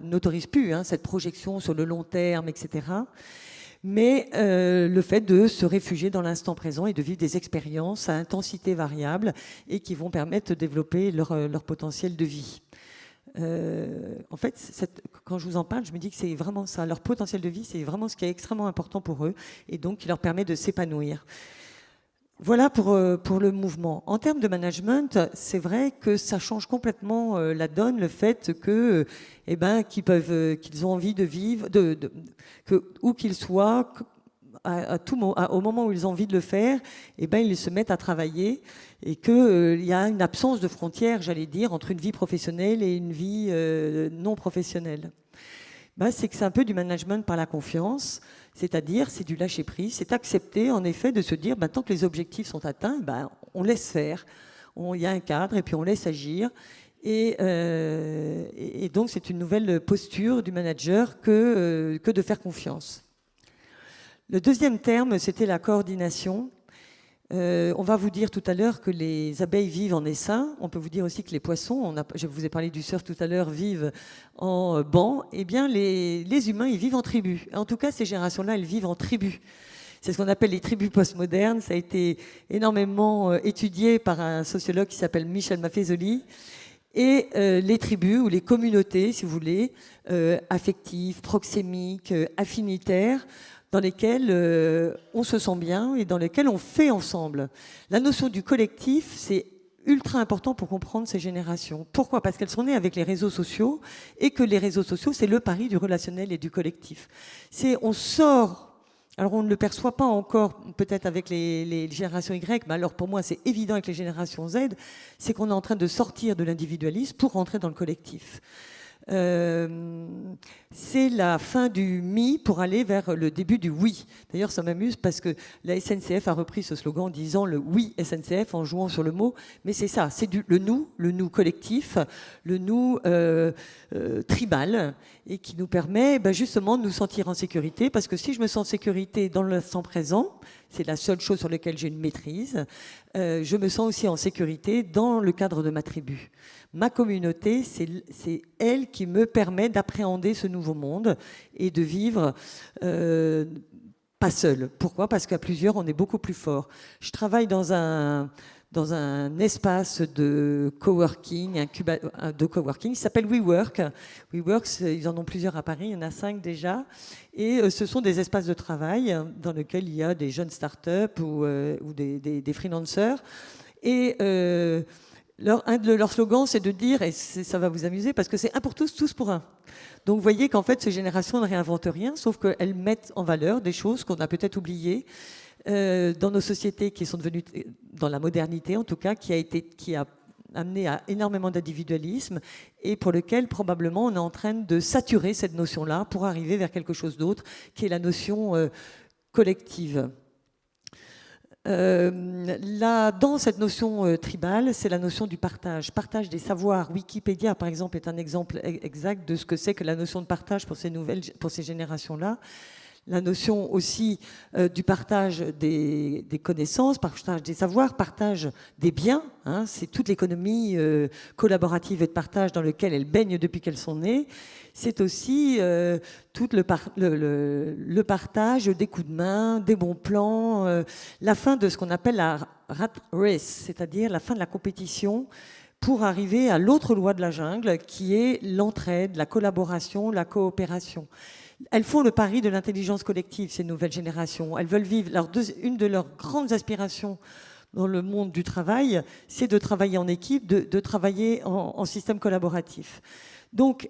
n'autorise plus cette projection sur le long terme, etc. Mais le fait de se réfugier dans l'instant présent et de vivre des expériences à intensité variable et qui vont permettre de développer leur potentiel de vie. En fait, quand je vous en parle, je me dis que c'est vraiment ça. Leur potentiel de vie, c'est vraiment ce qui est extrêmement important pour eux et donc qui leur permet de s'épanouir. Voilà pour le mouvement. En termes de management, c'est vrai que ça change complètement la donne, le fait que, qu'ils ont envie de vivre, où qu'ils soient, au moment où ils ont envie de le faire, ils se mettent à travailler et qu'il y a une absence de frontières, j'allais dire, entre une vie professionnelle et une vie non professionnelle. C'est que c'est un peu du management par la confiance, c'est-à-dire c'est du lâcher-prise, c'est accepter en effet de se dire tant que les objectifs sont atteints, on laisse faire, il y a un cadre et puis on laisse agir. Et donc c'est une nouvelle posture du manager que de faire confiance. Le deuxième terme, c'était la coordination. On va vous dire tout à l'heure que les abeilles vivent en essaim. On peut vous dire aussi que les poissons, je vous ai parlé du surf tout à l'heure, vivent en banc. Eh bien, les humains, ils vivent en tribu. En tout cas, ces générations-là, elles vivent en tribu. C'est ce qu'on appelle les tribus postmodernes. Ça a été énormément étudié par un sociologue qui s'appelle Michel Maffezoli. Et les tribus ou les communautés, si vous voulez, affectives, proxémiques, affinitaires, dans lesquelles on se sent bien et dans lesquelles on fait ensemble. La notion du collectif, c'est ultra important pour comprendre ces générations. Pourquoi ? Parce qu'elles sont nées avec les réseaux sociaux et que les réseaux sociaux, c'est le pari du relationnel et du collectif. On sort, alors on ne le perçoit pas encore peut-être avec les générations Y, mais alors pour moi c'est évident avec les générations Z, c'est qu'on est en train de sortir de l'individualisme pour rentrer dans le collectif. C'est la fin du mi pour aller vers le début du oui. D'ailleurs, ça m'amuse parce que la SNCF a repris ce slogan en disant le oui SNCF en jouant sur le mot. Mais c'est ça, c'est le nous collectif, le nous tribal et qui nous permet justement de nous sentir en sécurité. Parce que si je me sens en sécurité dans l'instant présent, c'est la seule chose sur laquelle j'ai une maîtrise, je me sens aussi en sécurité dans le cadre de ma tribu. Ma communauté, c'est elle qui me permet d'appréhender ce nouveau monde et de vivre pas seul. Pourquoi ? Parce qu'à plusieurs, on est beaucoup plus fort. Je travaille dans un espace de coworking, qui s'appelle WeWork. WeWork, ils en ont plusieurs à Paris, il y en a 5 déjà. Et ce sont des espaces de travail dans lesquels il y a des jeunes startups ou des freelancers. Et un de leurs slogans, c'est de dire, et ça va vous amuser, parce que c'est un pour tous, tous pour un. Donc vous voyez qu'en fait, ces générations ne réinventent rien, sauf qu'elles mettent en valeur des choses qu'on a peut-être oubliées dans nos sociétés qui sont devenues, dans la modernité en tout cas, qui a amené à énormément d'individualisme et pour lequel probablement on est en train de saturer cette notion-là pour arriver vers quelque chose d'autre, qui est la notion collective. Dans cette notion tribale, c'est la notion du partage des savoirs. Wikipédia, par exemple, est un exemple exact de ce que c'est que la notion de partage pour ces générations-là. La notion aussi du partage des connaissances, partage des savoirs, partage des biens. C'est toute l'économie collaborative et de partage dans laquelle elles baignent depuis qu'elles sont nées. C'est aussi tout le partage des coups de main, des bons plans, la fin de ce qu'on appelle la rat race, c'est-à-dire la fin de la compétition pour arriver à l'autre loi de la jungle qui est l'entraide, la collaboration, la coopération. Elles font le pari de l'intelligence collective, ces nouvelles générations. Elles veulent vivre. Une de leurs grandes aspirations dans le monde du travail, c'est de travailler en équipe, de travailler en système collaboratif. Donc,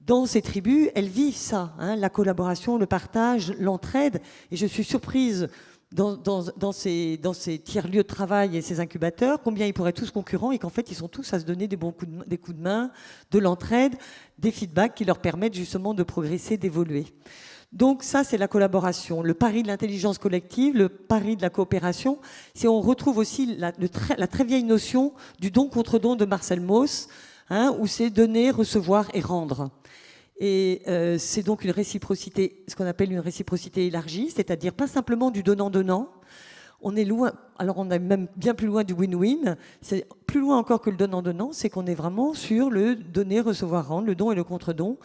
dans ces tribus, elles vivent ça, hein, la collaboration, le partage, l'entraide. Et je suis surprise dans ces tiers-lieux de travail et ces incubateurs, combien ils pourraient être tous concurrents et qu'en fait, ils sont tous à se donner des coups de main, de l'entraide, des feedbacks qui leur permettent justement de progresser, d'évoluer. Donc ça, c'est la collaboration, le pari de l'intelligence collective, le pari de la coopération. Si on retrouve aussi la très vieille notion du don contre don de Marcel Mauss, hein, où c'est donner, recevoir et rendre. Et c'est donc une réciprocité, ce qu'on appelle une réciprocité élargie, c'est-à-dire pas simplement du donnant-donnant. On est loin, alors on est même bien plus loin du win-win, c'est plus loin encore que le donnant-donnant, c'est qu'on est vraiment sur le donner, recevoir, rendre, le don et le contre-don,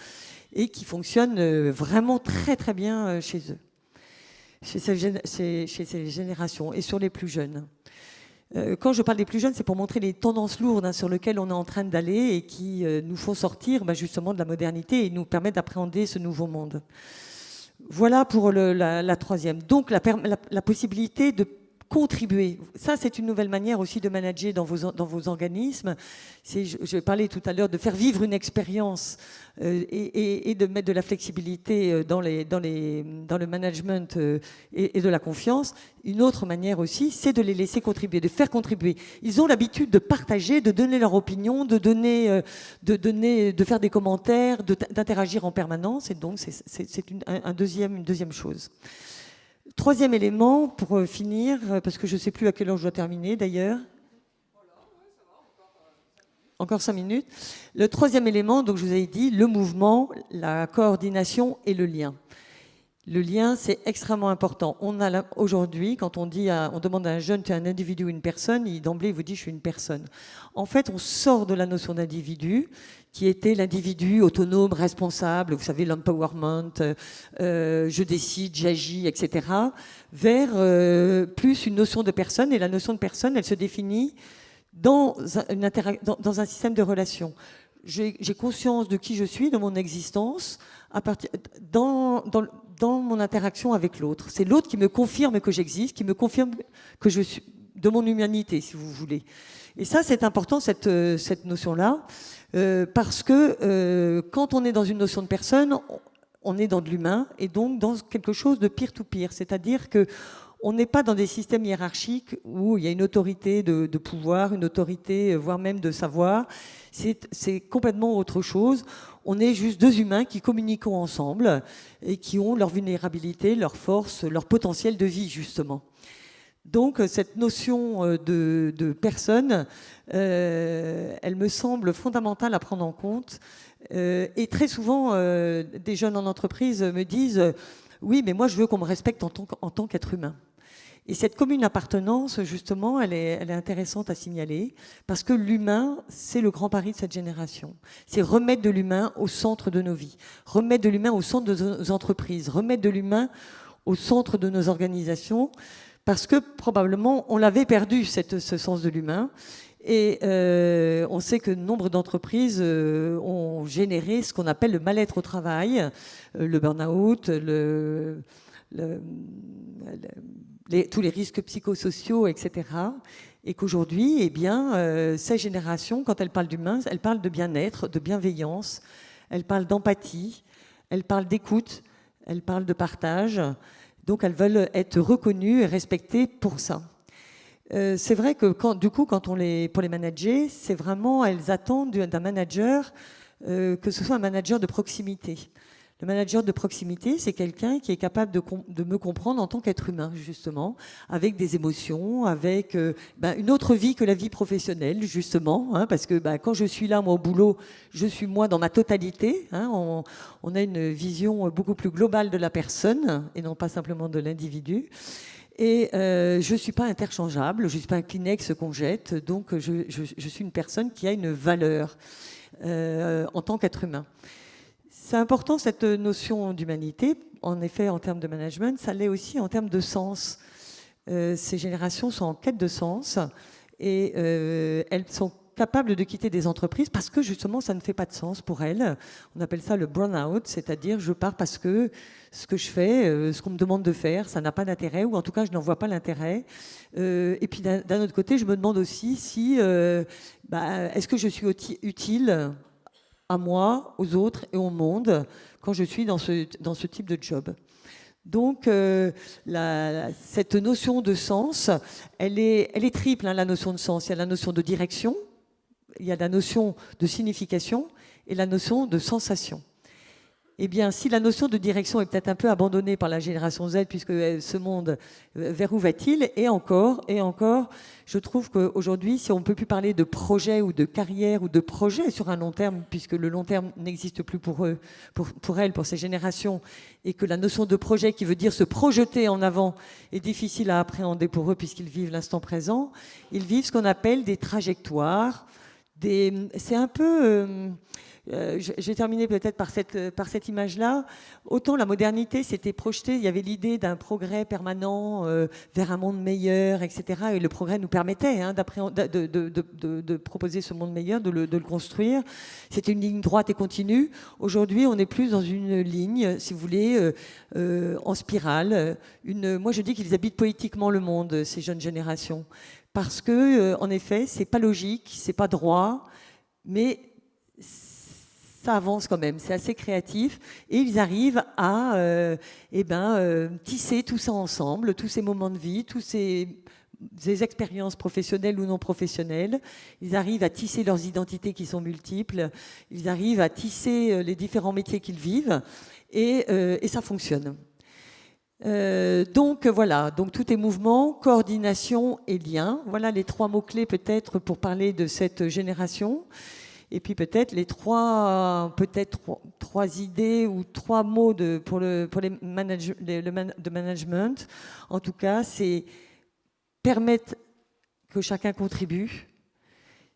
et qui fonctionne vraiment très très bien chez eux, chez ces générations et sur les plus jeunes. Quand je parle des plus jeunes, c'est pour montrer les tendances lourdes, hein, sur lesquelles on est en train d'aller et qui nous font sortir justement de la modernité et nous permettent d'appréhender ce nouveau monde. Voilà pour la troisième. Donc la possibilité de contribuer. Ça, c'est une nouvelle manière aussi de manager dans vos organismes. Je parlais tout à l'heure de faire vivre une expérience et de mettre de la flexibilité dans le management et de la confiance. Une autre manière aussi, c'est de les laisser contribuer, de faire contribuer. Ils ont l'habitude de partager, de donner leur opinion, de faire des commentaires, d'interagir en permanence. Et donc, c'est une deuxième chose. Troisième élément, pour finir, parce que je ne sais plus à quelle heure je dois terminer d'ailleurs. Encore 5 minutes. Le troisième élément, donc je vous avais dit, le mouvement, la coordination et le lien. Le lien, c'est extrêmement important. Aujourd'hui, quand on demande à un jeune, tu es un individu ou une personne, d'emblée, il vous dit, je suis une personne. En fait, on sort de la notion d'individu, qui était l'individu autonome, responsable, vous savez, l'empowerment, je décide, j'agis, etc., vers plus une notion de personne. Et la notion de personne, elle se définit dans un système de relations. J'ai conscience de qui je suis, de mon existence, dans mon interaction avec l'autre. C'est l'autre qui me confirme que j'existe, qui me confirme que je suis de mon humanité, si vous voulez. Et ça, c'est important, cette notion-là, parce que quand on est dans une notion de personne, on est dans de l'humain, et donc dans quelque chose de peer-to-peer, c'est-à-dire que on n'est pas dans des systèmes hiérarchiques où il y a une autorité de pouvoir, une autorité, voire même de savoir. C'est complètement autre chose. On est juste deux humains qui communiquent ensemble et qui ont leur vulnérabilité, leur force, leur potentiel de vie, justement. Donc, cette notion de personne, elle me semble fondamentale à prendre en compte. Et très souvent, des jeunes en entreprise me disent « Oui, mais moi, je veux qu'on me respecte en tant qu'être humain ». Et cette commune appartenance, justement, elle est intéressante à signaler, parce que l'humain, c'est le grand pari de cette génération. C'est remettre de l'humain au centre de nos vies, remettre de l'humain au centre de nos entreprises, remettre de l'humain au centre de nos organisations, parce que probablement, on l'avait perdu, ce sens de l'humain. Et on sait que nombre d'entreprises ont généré ce qu'on appelle le mal-être au travail, le burn-out, tous les risques psychosociaux, etc. Et qu'aujourd'hui, eh bien, ces générations, quand elles parlent d'humain, elles parlent de bien-être, de bienveillance, elles parlent d'empathie, elles parlent d'écoute, elles parlent de partage. Donc, elles veulent être reconnues et respectées pour ça. C'est vrai que pour les manager, c'est vraiment, elles attendent d'un manager que ce soit un manager de proximité. Le manager de proximité, c'est quelqu'un qui est capable de me comprendre en tant qu'être humain, justement, avec des émotions, avec une autre vie que la vie professionnelle, justement, hein, parce que quand je suis là, moi, au boulot, je suis moi dans ma totalité. Hein, on a une vision beaucoup plus globale de la personne et non pas simplement de l'individu. Et je ne suis pas interchangeable, je ne suis pas un Kleenex qu'on jette, donc je suis une personne qui a une valeur en tant qu'être humain. C'est important, cette notion d'humanité, en effet, en termes de management, ça l'est aussi en termes de sens. Ces générations sont en quête de sens et elles sont capables de quitter des entreprises parce que justement ça ne fait pas de sens pour elles. On appelle ça le burn-out, c'est-à-dire je pars parce que ce que je fais, ce qu'on me demande de faire, ça n'a pas d'intérêt, ou en tout cas je n'en vois pas l'intérêt. Et puis d'un autre côté, je me demande aussi si est-ce que je suis utile à moi, aux autres et au monde quand je suis dans ce type de job. Donc, cette notion de sens, elle est triple, hein, la notion de sens. Il y a la notion de direction, il y a la notion de signification et la notion de sensation. Eh bien, si la notion de direction est peut-être un peu abandonnée par la génération Z, puisque ce monde, vers où va-t-il? Et encore, je trouve qu'aujourd'hui, si on ne peut plus parler de projet ou de carrière ou de projet sur un long terme, puisque le long terme n'existe plus pour eux, pour elles, pour ces générations, et que la notion de projet qui veut dire se projeter en avant est difficile à appréhender pour eux puisqu'ils vivent l'instant présent, ils vivent ce qu'on appelle des trajectoires. C'est un peu... j'ai terminé peut-être par cette image-là. Autant la modernité s'était projetée, il y avait l'idée d'un progrès permanent vers un monde meilleur, etc. Et le progrès nous permettait de proposer ce monde meilleur, de le construire. C'était une ligne droite et continue. Aujourd'hui, on est plus dans une ligne, si vous voulez, en spirale. Moi, je dis qu'ils habitent poétiquement le monde, ces jeunes générations. Parce que, en effet, c'est pas logique, c'est pas droit, mais ça avance quand même, c'est assez créatif, et ils arrivent à tisser tout ça ensemble, tous ces moments de vie, tous ces expériences professionnelles ou non professionnelles. Ils arrivent à tisser leurs identités qui sont multiples, ils arrivent à tisser les différents métiers qu'ils vivent, et ça fonctionne. Donc voilà, donc tout est mouvement, coordination et lien. Voilà les trois mots-clés peut-être pour parler de cette génération. Et puis peut-être trois idées ou trois mots pour les de management. En tout cas, c'est permettre que chacun contribue.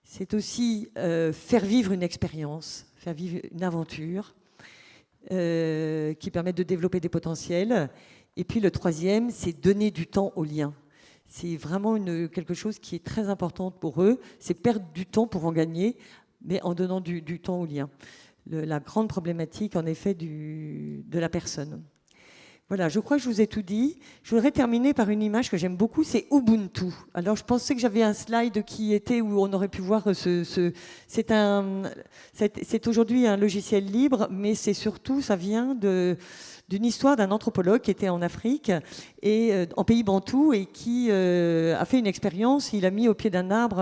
C'est aussi faire vivre une expérience, faire vivre une aventure qui permette de développer des potentiels. Et puis le troisième, c'est donner du temps aux liens. C'est vraiment quelque chose qui est très important pour eux. C'est perdre du temps pour en gagner, mais en donnant du temps aux liens. La grande problématique, en effet, de la personne. Voilà, je crois que je vous ai tout dit. Je voudrais terminer par une image que j'aime beaucoup, c'est Ubuntu. Alors, je pensais que j'avais un slide où on aurait pu voir c'est aujourd'hui un logiciel libre, mais c'est surtout, ça vient d'une histoire d'un anthropologue qui était en Afrique et en pays bantous et qui a fait une expérience. Il a mis au pied d'un arbre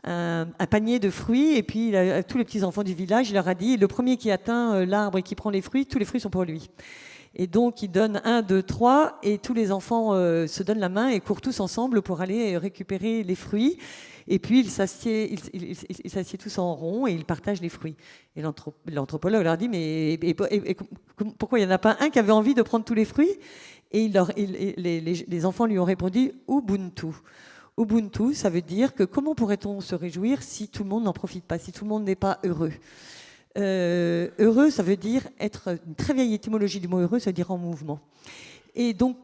un panier de fruits et puis tous les petits enfants du village, il leur a dit, le premier qui atteint l'arbre et qui prend les fruits, tous les fruits sont pour lui. Et donc, il donne 1, 2, 3, et tous les enfants se donnent la main et courent tous ensemble pour aller récupérer les fruits. Et puis, ils s'assiedent tous en rond et ils partagent les fruits. Et l'anthropologue leur dit, mais pourquoi il n'y en a pas un qui avait envie de prendre tous les fruits? Et les enfants lui ont répondu, Ubuntu. Ubuntu, ça veut dire que comment pourrait-on se réjouir si tout le monde n'en profite pas, si tout le monde n'est pas heureux? Heureux, ça veut dire être, une très vieille étymologie du mot heureux, ça veut dire en mouvement. Et donc,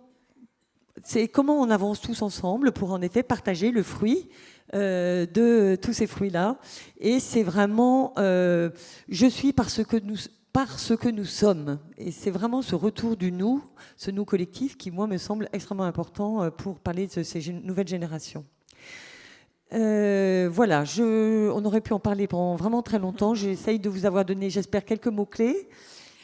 c'est comment on avance tous ensemble pour en effet partager le fruit de tous ces fruits-là. Et c'est vraiment, je suis parce que nous sommes. Et c'est vraiment ce retour du nous, ce nous collectif qui, moi, me semble extrêmement important pour parler de ces nouvelles générations. Voilà, on aurait pu en parler pendant vraiment très longtemps. J'essaye de vous avoir donné, j'espère, quelques mots-clés.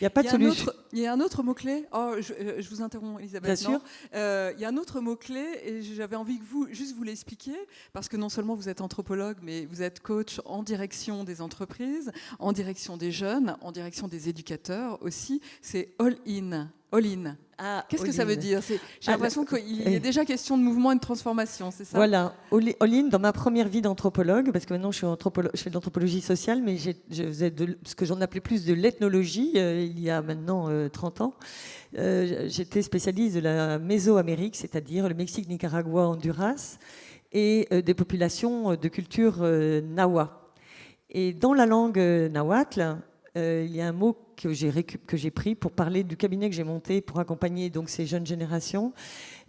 Il n'y a pas de solution. Il y a un autre mot-clé. Oh, je vous interromps, Elisabeth. Bien sûr. Il y a un autre mot-clé et j'avais envie que vous l'expliquiez parce que non seulement vous êtes anthropologue, mais vous êtes coach en direction des entreprises, en direction des jeunes, en direction des éducateurs aussi. C'est all-in. All-in. Qu'est-ce que ça veut dire? J'ai l'impression qu'il est déjà question de mouvement et de transformation, c'est ça? Voilà, all-in, dans ma première vie d'anthropologue, parce que maintenant je fais de l'anthropologie sociale, mais je faisais ce que j'en appelais plus de l'ethnologie il y a maintenant 30 ans. J'étais spécialiste de la Mésoamérique, c'est-à-dire le Mexique, Nicaragua, Honduras, et des populations de culture nawa. Et dans la langue nahuatl, il y a un mot que j'ai pris pour parler du cabinet que j'ai monté pour accompagner donc ces jeunes générations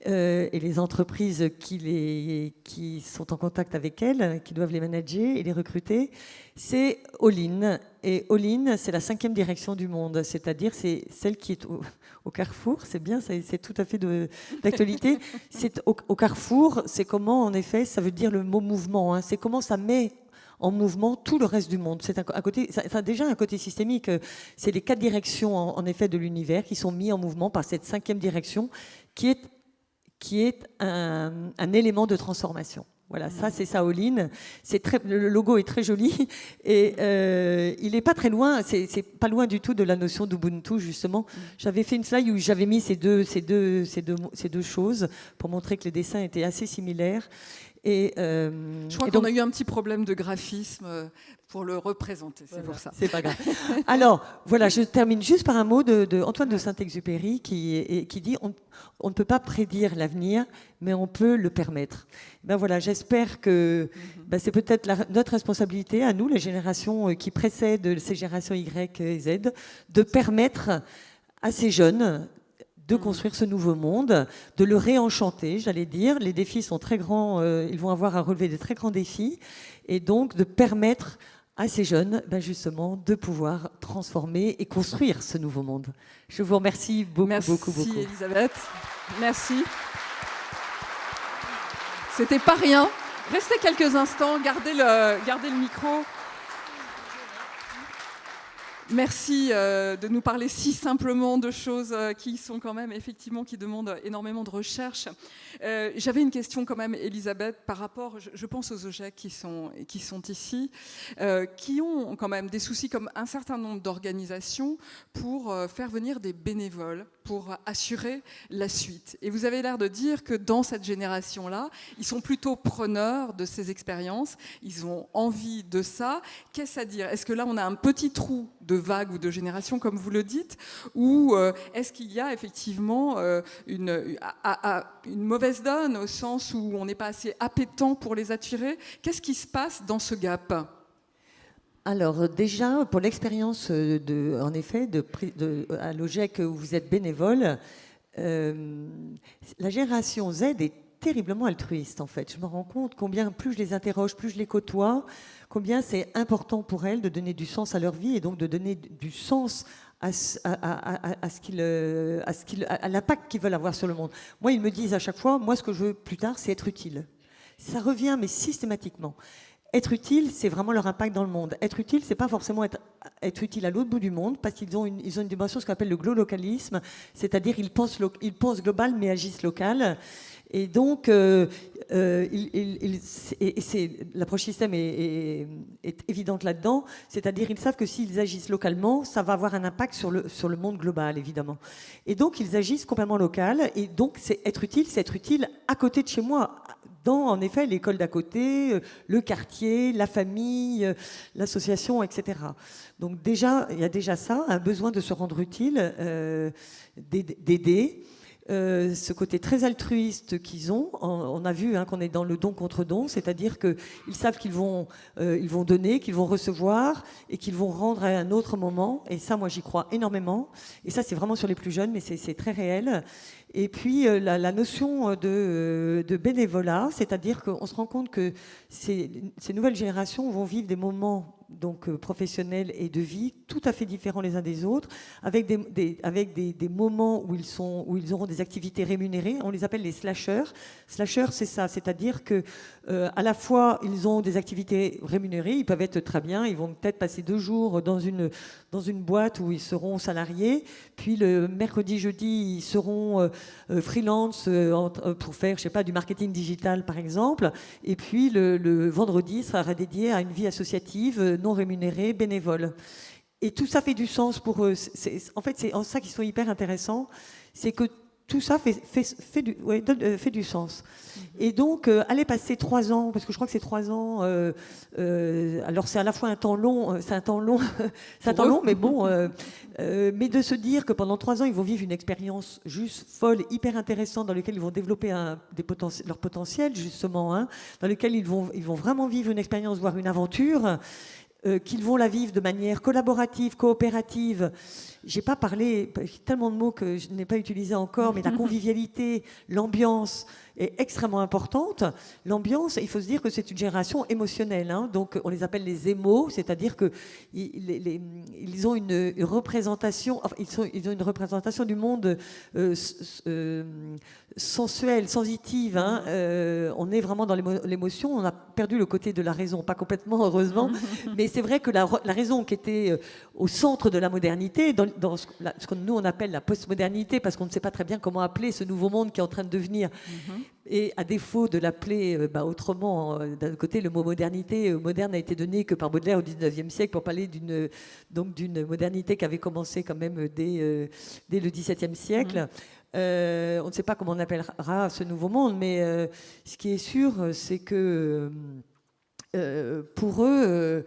et les entreprises qui sont en contact avec elles, qui doivent les manager et les recruter. C'est all-in. Et all-in, c'est la 5e direction du monde, c'est-à-dire c'est celle qui est au carrefour. C'est bien, c'est tout à fait d'actualité. C'est au carrefour, c'est comment, en effet, ça veut dire le mot mouvement. Hein, c'est comment ça met en mouvement tout le reste du monde. C'est un côté, ça a déjà un côté systémique. C'est les 4 directions, en effet, de l'univers qui sont mis en mouvement par cette 5e direction qui est un élément de transformation. Voilà, ça c'est Shaolin. Le logo est très joli et il n'est pas très loin. C'est pas loin du tout de la notion d'Ubuntu justement. J'avais fait une slide où j'avais mis ces deux choses pour montrer que les dessins étaient assez similaires. Je crois qu'on a eu un petit problème de graphisme pour le représenter, c'est pour ça. C'est pas grave. Alors, voilà, je termine juste par un mot de Antoine de Saint-Exupéry qui dit on ne peut pas prédire l'avenir, mais on peut le permettre. Ben voilà, j'espère que c'est peut-être notre responsabilité, à nous, les générations qui précèdent ces générations Y et Z, de permettre à ces jeunes de construire ce nouveau monde, de le réenchanter, j'allais dire. Les défis sont très grands, ils vont avoir à relever de très grands défis, et donc de permettre à ces jeunes, justement, de pouvoir transformer et construire ce nouveau monde. Je vous remercie beaucoup. Merci Elisabeth. Merci. C'était pas rien. Restez quelques instants, gardez le micro. Merci de nous parler si simplement de choses qui sont quand même, effectivement, qui demandent énormément de recherche. J'avais une question quand même, Elisabeth, par rapport, je pense aux OGEC qui sont ici, qui ont quand même des soucis comme un certain nombre d'organisations pour faire venir des bénévoles, pour assurer la suite. Et vous avez l'air de dire que dans cette génération-là, ils sont plutôt preneurs de ces expériences, ils ont envie de ça. Qu'est-ce à dire? Est-ce que là, on a un petit trou de vague ou de génération, comme vous le dites, ou est-ce qu'il y a effectivement une mauvaise donne au sens où on n'est pas assez appétent pour les attirer? Qu'est-ce qui se passe dans ce gap? Alors déjà, pour l'expérience en effet, à l'OGEC où vous êtes bénévole, la génération Z est terriblement altruiste en fait. Je me rends compte combien plus je les interroge, plus je les côtoie, combien c'est important pour elles de donner du sens à leur vie et donc de donner du sens à l'impact qu'ils veulent avoir sur le monde. Moi, ils me disent à chaque fois, moi ce que je veux plus tard, c'est être utile. Ça revient, mais systématiquement. Être utile, c'est vraiment leur impact dans le monde. Être utile, c'est pas forcément être utile à l'autre bout du monde, parce qu'ils ont une dimension, ce qu'on appelle le glolocalisme, c'est-à-dire ils pensent global mais agissent local. Et donc, l'approche système est évidente là-dedans, c'est-à-dire ils savent que s'ils agissent localement, ça va avoir un impact sur le monde global, évidemment. Et donc, ils agissent complètement local, et donc c'est être utile à côté de chez moi, dans, en effet, l'école d'à côté, le quartier, la famille, l'association, etc. Donc déjà, il y a déjà ça, un besoin de se rendre utile, d'aider. Ce côté très altruiste qu'ils ont, on a vu qu'on est dans le don contre don, c'est-à-dire qu'ils savent qu'ils vont donner, qu'ils vont recevoir et qu'ils vont rendre à un autre moment. Et ça, moi, j'y crois énormément. Et ça, c'est vraiment sur les plus jeunes, mais c'est très réel. Et puis, la notion de bénévolat, c'est-à-dire qu'on se rend compte que ces nouvelles générations vont vivre des moments donc professionnels et de vie tout à fait différents les uns des autres, avec des moments où ils auront des activités rémunérées. On les appelle les slashers. Slashers, c'est ça, c'est-à-dire que à la fois ils ont des activités rémunérées, ils peuvent être très bien, ils vont peut-être passer 2 jours dans une boîte où ils seront salariés, puis le mercredi, jeudi, ils seront freelance pour faire, je sais pas, du marketing digital par exemple, et puis le vendredi sera dédié à une vie associative non rémunérée, bénévole. Et tout ça fait du sens pour eux. En fait, c'est en ça qu'ils sont hyper intéressants, c'est que tout ça fait du sens. Et donc, aller passer 3 ans, parce que je crois que c'est 3 ans, alors c'est à la fois un temps long, mais bon, mais de se dire que pendant 3 ans, ils vont vivre une expérience juste folle, hyper intéressante, dans laquelle ils vont développer leur potentiel, justement, dans laquelle ils vont vraiment vivre une expérience, voire une aventure. qu'ils vont la vivre de manière collaborative, coopérative. J'ai pas parlé, tellement de mots que je n'ai pas utilisés encore, mais la convivialité, l'ambiance est extrêmement importante. L'ambiance, il faut se dire que c'est une génération émotionnelle, hein, donc on les appelle les émos, c'est-à-dire que ils ont une représentation, enfin, ils ont une représentation du monde sensuelle, sensitive. Hein. On est vraiment dans l'émotion. On a perdu le côté de la raison, pas complètement heureusement, mais c'est vrai que la raison qui était au centre de la modernité, dans ce que nous on appelle la postmodernité, parce qu'on ne sait pas très bien comment appeler ce nouveau monde qui est en train de devenir. Et à défaut de l'appeler autrement, d'un côté, le mot modernité moderne n'a été donné que par Baudelaire au XIXe siècle pour parler d'une modernité qui avait commencé quand même dès le XVIIe siècle. On ne sait pas comment on appellera ce nouveau monde, mais ce qui est sûr, c'est que pour eux,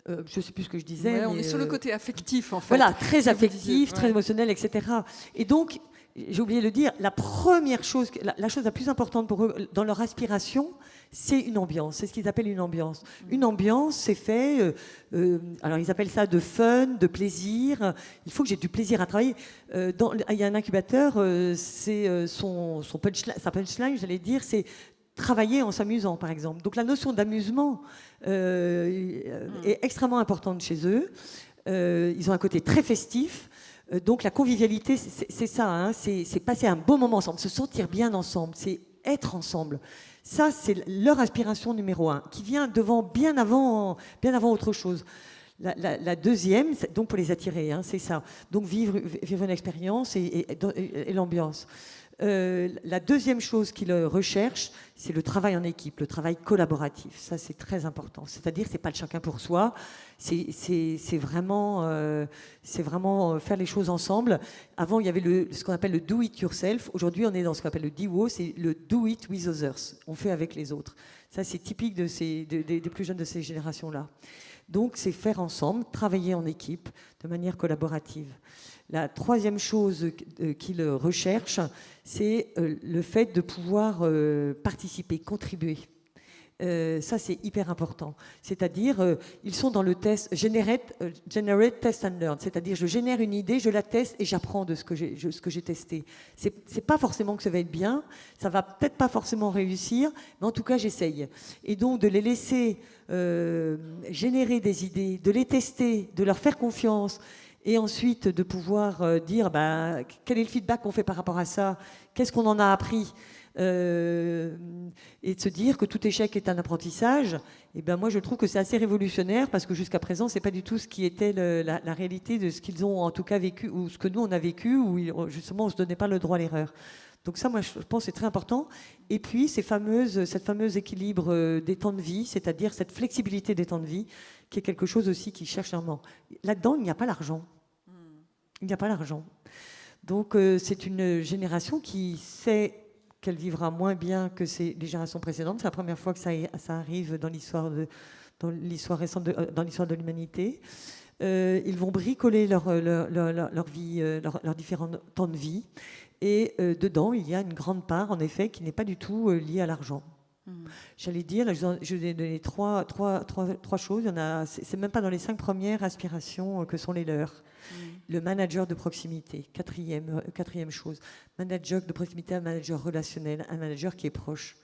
je ne sais plus ce que je disais. Ouais, on est sur le côté affectif, en fait. Voilà, très affectif, très émotionnel, etc. Et donc, j'ai oublié de le dire, la première chose, la chose la plus importante pour eux, dans leur aspiration, c'est une ambiance. C'est ce qu'ils appellent une ambiance. Une ambiance, c'est fait, alors ils appellent ça de fun, de plaisir. Il faut que j'ai du plaisir à travailler. Il y a un incubateur, c'est sa punchline, j'allais dire, c'est travailler en s'amusant, par exemple. Donc la notion d'amusement est extrêmement importante chez eux. Ils ont un côté très festif. Donc la convivialité, c'est ça, hein, c'est passer un beau moment ensemble, se sentir bien ensemble, c'est être ensemble. Ça, c'est leur aspiration numéro 1, qui vient bien avant autre chose. La deuxième, donc pour les attirer, hein, c'est ça. Donc vivre une expérience et l'ambiance. La deuxième chose qu'ils recherchent, c'est le travail en équipe, le travail collaboratif. Ça, c'est très important. C'est-à-dire, c'est pas le chacun pour soi. C'est vraiment faire les choses ensemble. Avant, il y avait ce qu'on appelle le do it yourself. Aujourd'hui, on est dans ce qu'on appelle le DIWO, c'est le do it with others. On fait avec les autres. Ça, c'est typique des plus jeunes de ces générations-là. Donc, c'est faire ensemble, travailler en équipe, de manière collaborative. La troisième chose qu'ils recherchent, c'est le fait de pouvoir participer, contribuer. Ça, c'est hyper important. C'est-à-dire, ils sont dans le test generate, test and learn. C'est-à-dire, je génère une idée, je la teste et j'apprends de ce que j'ai testé. C'est pas forcément que ça va être bien, ça va peut-être pas forcément réussir, mais en tout cas, j'essaye. Et donc, de les laisser générer des idées, de les tester, de leur faire confiance, et ensuite de pouvoir dire quel est le feedback qu'on fait par rapport à ça, qu'est-ce qu'on en a appris, et de se dire que tout échec est un apprentissage. Et moi je trouve que c'est assez révolutionnaire parce que jusqu'à présent c'est pas du tout ce qui était la réalité de ce qu'ils ont en tout cas vécu ou ce que nous on a vécu, où justement on se donnait pas le droit à l'erreur. Donc ça, moi, je pense que c'est très important. Et puis, cette fameuse équilibre des temps de vie, c'est-à-dire cette flexibilité des temps de vie, qui est quelque chose aussi qu'ils cherchent vraiment. Là-dedans, il n'y a pas l'argent. Il n'y a pas l'argent. Donc, c'est une génération qui sait qu'elle vivra moins bien que les générations précédentes. C'est la première fois que ça arrive dans l'histoire récente, dans l'histoire de l'humanité. Ils vont bricoler leur vie, leurs différents temps de vie. Et dedans, il y a une grande part, en effet, qui n'est pas du tout liée à l'argent. J'allais dire, je vais donner trois choses. C'est même pas dans les 5 premières aspirations que sont les leurs. Le manager de proximité, quatrième chose. Manager de proximité, un manager relationnel, un manager qui est proche,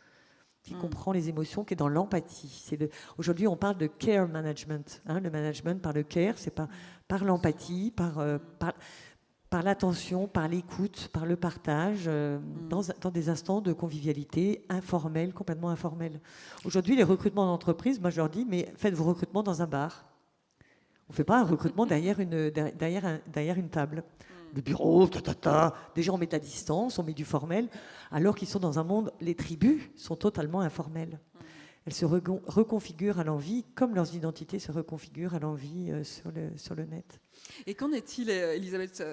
qui comprend les émotions, qui est dans l'empathie. Aujourd'hui, on parle de care management. Hein, le management par le care, c'est par l'empathie, par l'attention, par l'écoute, par le partage, dans des instants de convivialité informels, complètement informels. Aujourd'hui, les recrutements d'entreprise, moi je leur dis, mais faites vos recrutements dans un bar. On ne fait pas un recrutement derrière une table. Le bureau, déjà on met à distance, on met du formel, alors qu'ils sont dans un monde, les tribus sont totalement informelles. Elles se reconfigurent à l'envie, comme leurs identités se reconfigurent à l'envie sur le net. Et qu'en est-il, Elisabeth,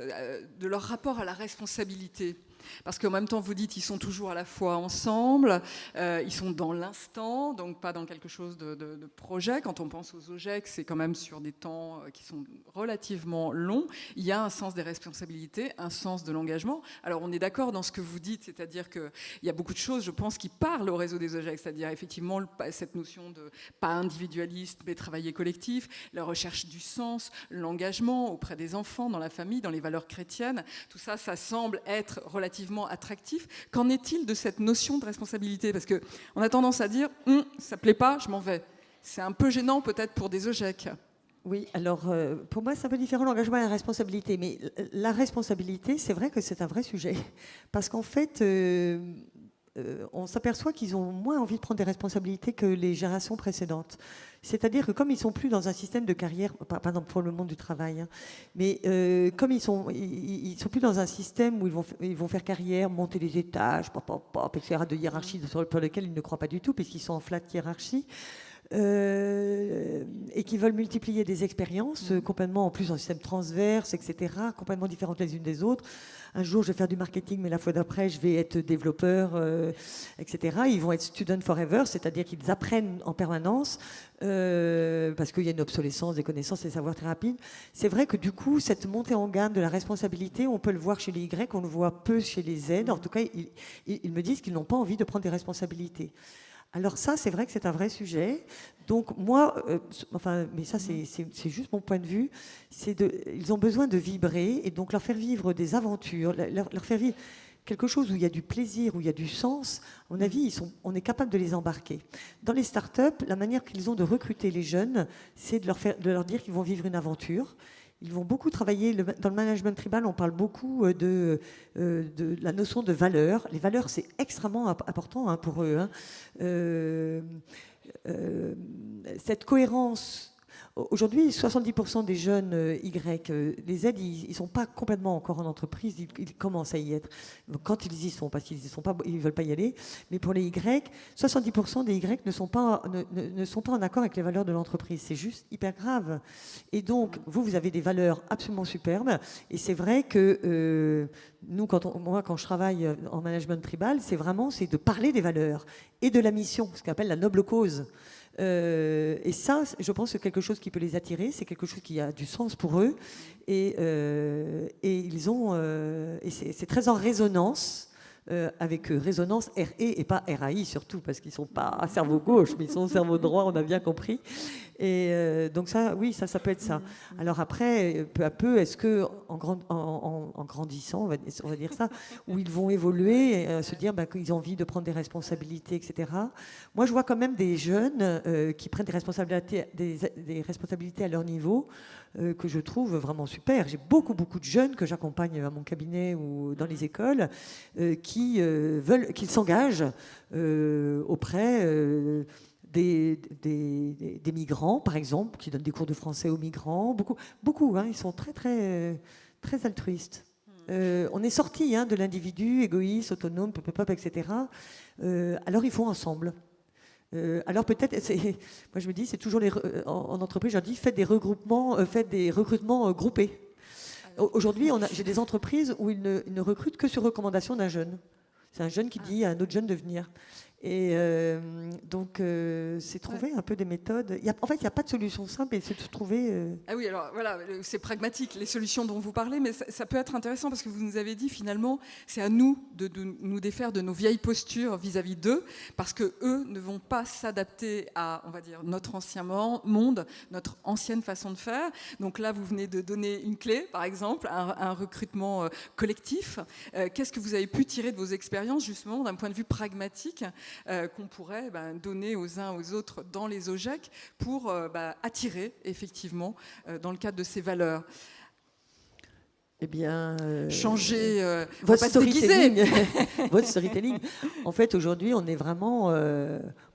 de leur rapport à la responsabilité ? Parce qu'en même temps, vous dites, ils sont toujours à la fois ensemble, ils sont dans l'instant, donc pas dans quelque chose de projet. Quand on pense aux OGEC, c'est quand même sur des temps qui sont relativement longs. Il y a un sens des responsabilités, un sens de l'engagement. Alors, on est d'accord dans ce que vous dites, c'est-à-dire qu'il y a beaucoup de choses, je pense, qui parlent au réseau des OGEC, c'est-à-dire effectivement cette notion de pas individualiste, mais travailler collectif, la recherche du sens, l'engagement auprès des enfants, dans la famille, dans les valeurs chrétiennes. Tout ça, ça semble être relativement attractif. Qu'en est-il de cette notion de responsabilité? Parce qu'on a tendance à dire ça ne plaît pas, je m'en vais. C'est un peu gênant peut-être pour des OGEC. Oui, alors pour moi c'est un peu différent l'engagement et la responsabilité, mais la responsabilité, c'est vrai que c'est un vrai sujet, parce qu'en fait on s'aperçoit qu'ils ont moins envie de prendre des responsabilités que les générations précédentes. C'est-à-dire que comme ils sont plus dans un système de carrière, par exemple pour le monde du travail, hein, mais comme ils sont plus dans un système où ils vont faire carrière, monter les étages, etc., de hiérarchie sur lequel ils ne croient pas du tout, puisqu'ils sont en flat hiérarchie. Et qui veulent multiplier des expériences complètement, en plus en système transverse, etc., complètement différentes les unes des autres. Un jour, je vais faire du marketing, mais la fois d'après, je vais être développeur, etc. Ils vont être student forever, c'est-à-dire qu'ils apprennent en permanence, parce qu'il y a une obsolescence des connaissances et des savoirs très rapides. C'est vrai que du coup, cette montée en gamme de la responsabilité, on peut le voir chez les Y, on le voit peu chez les Z. En tout cas, ils me disent qu'ils n'ont pas envie de prendre des responsabilités. Alors ça, c'est vrai que c'est un vrai sujet. Donc moi, mais ça c'est juste mon point de vue, ils ont besoin de vibrer et donc leur faire vivre des aventures, leur faire vivre quelque chose où il y a du plaisir, où il y a du sens. À mon avis, on est capable de les embarquer. Dans les startups, la manière qu'ils ont de recruter les jeunes, c'est de leur dire qu'ils vont vivre une aventure. Ils vont beaucoup travailler, dans le management tribal, on parle beaucoup de la notion de valeur. Les valeurs, c'est extrêmement important pour eux. Cette cohérence. Aujourd'hui, 70% des jeunes Y, les Z, ils ne sont pas complètement encore en entreprise, ils commencent à y être. Quand ils y sont, parce qu'ils ne veulent pas y aller. Mais pour les Y, 70% des Y ne sont pas en accord avec les valeurs de l'entreprise. C'est juste hyper grave. Et donc, vous avez des valeurs absolument superbes. Et c'est vrai que nous, quand je travaille en management tribal, c'est de parler des valeurs et de la mission, ce qu'on appelle la noble cause. Et ça, je pense que c'est quelque chose qui peut les attirer, c'est quelque chose qui a du sens pour eux, et c'est très en résonance avec résonance RE et pas RAI surtout, parce qu'ils ne sont pas cerveau gauche, mais ils sont cerveau droit, on a bien compris. Et donc ça, oui, ça peut être ça. Alors après, peu à peu, est-ce que en grandissant, on va dire ça, où ils vont évoluer, se dire qu'ils ont envie de prendre des responsabilités, etc. Moi, je vois quand même des jeunes qui prennent des responsabilités à leur niveau, que je trouve vraiment super. J'ai beaucoup de jeunes que j'accompagne à mon cabinet ou dans les écoles qui veulent qu'ils s'engagent auprès des migrants, par exemple, qui donnent des cours de français aux migrants. Beaucoup, ils sont très altruistes. On est sorti de l'individu égoïste, autonome, etc. Alors ils font ensemble. Alors peut-être, moi je me dis, c'est toujours en entreprise, je leur dis, faites des recrutements groupés. Aujourd'hui, j'ai des entreprises où ils ne recrutent que sur recommandation d'un jeune. C'est un jeune qui dit à un autre jeune de venir. Et donc, c'est trouver un peu des méthodes. En fait, il n'y a pas de solution simple, et c'est de trouver... Ah oui, alors voilà, c'est pragmatique, les solutions dont vous parlez, mais ça peut être intéressant parce que vous nous avez dit, finalement, c'est à nous de nous défaire de nos vieilles postures vis-à-vis d'eux, parce qu'eux ne vont pas s'adapter à, on va dire, notre ancien monde, notre ancienne façon de faire. Donc là, vous venez de donner une clé, par exemple, un recrutement collectif. Qu'est-ce que vous avez pu tirer de vos expériences, justement, d'un point de vue pragmatique, qu'on pourrait donner aux uns aux autres dans les OGEC pour attirer effectivement dans le cadre de ces valeurs? Eh bien, changer votre storytelling. Votre storytelling. En fait, aujourd'hui, on est vraiment...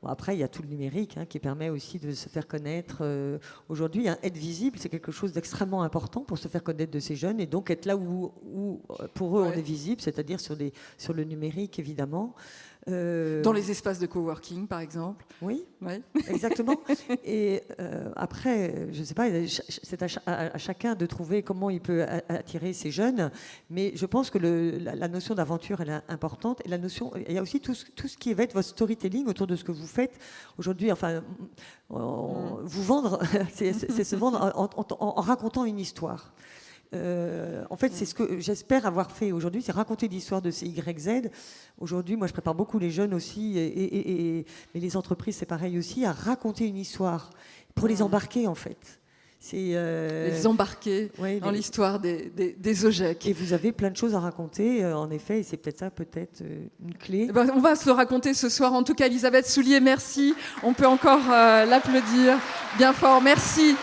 après, il y a tout le numérique qui permet aussi de se faire connaître. Aujourd'hui, être visible, c'est quelque chose d'extrêmement important pour se faire connaître de ces jeunes, et donc être là où pour eux, on est visible, c'est-à-dire sur le numérique, évidemment. Dans les espaces de coworking, par exemple. Oui, Ouais. exactement. Et après, je ne sais pas, c'est à chacun de trouver comment il peut attirer ces jeunes, mais je pense que la notion d'aventure, elle est importante. Et la notion, il y a aussi tout ce qui va être votre storytelling autour de ce que vous faites aujourd'hui. Enfin, vous vendre, c'est se vendre en racontant une histoire. En fait, c'est ce que j'espère avoir fait aujourd'hui, c'est raconter l'histoire de ces YZ. Aujourd'hui, moi, je prépare beaucoup les jeunes aussi, mais les entreprises, c'est pareil aussi, à raconter une histoire pour les embarquer, en fait. Les embarquer dans l'histoire des OGEC. Et vous avez plein de choses à raconter, en effet, et c'est peut-être ça, une clé. Eh ben, on va se le raconter ce soir. En tout cas, Elisabeth Soulier, merci. On peut encore l'applaudir bien fort. Merci.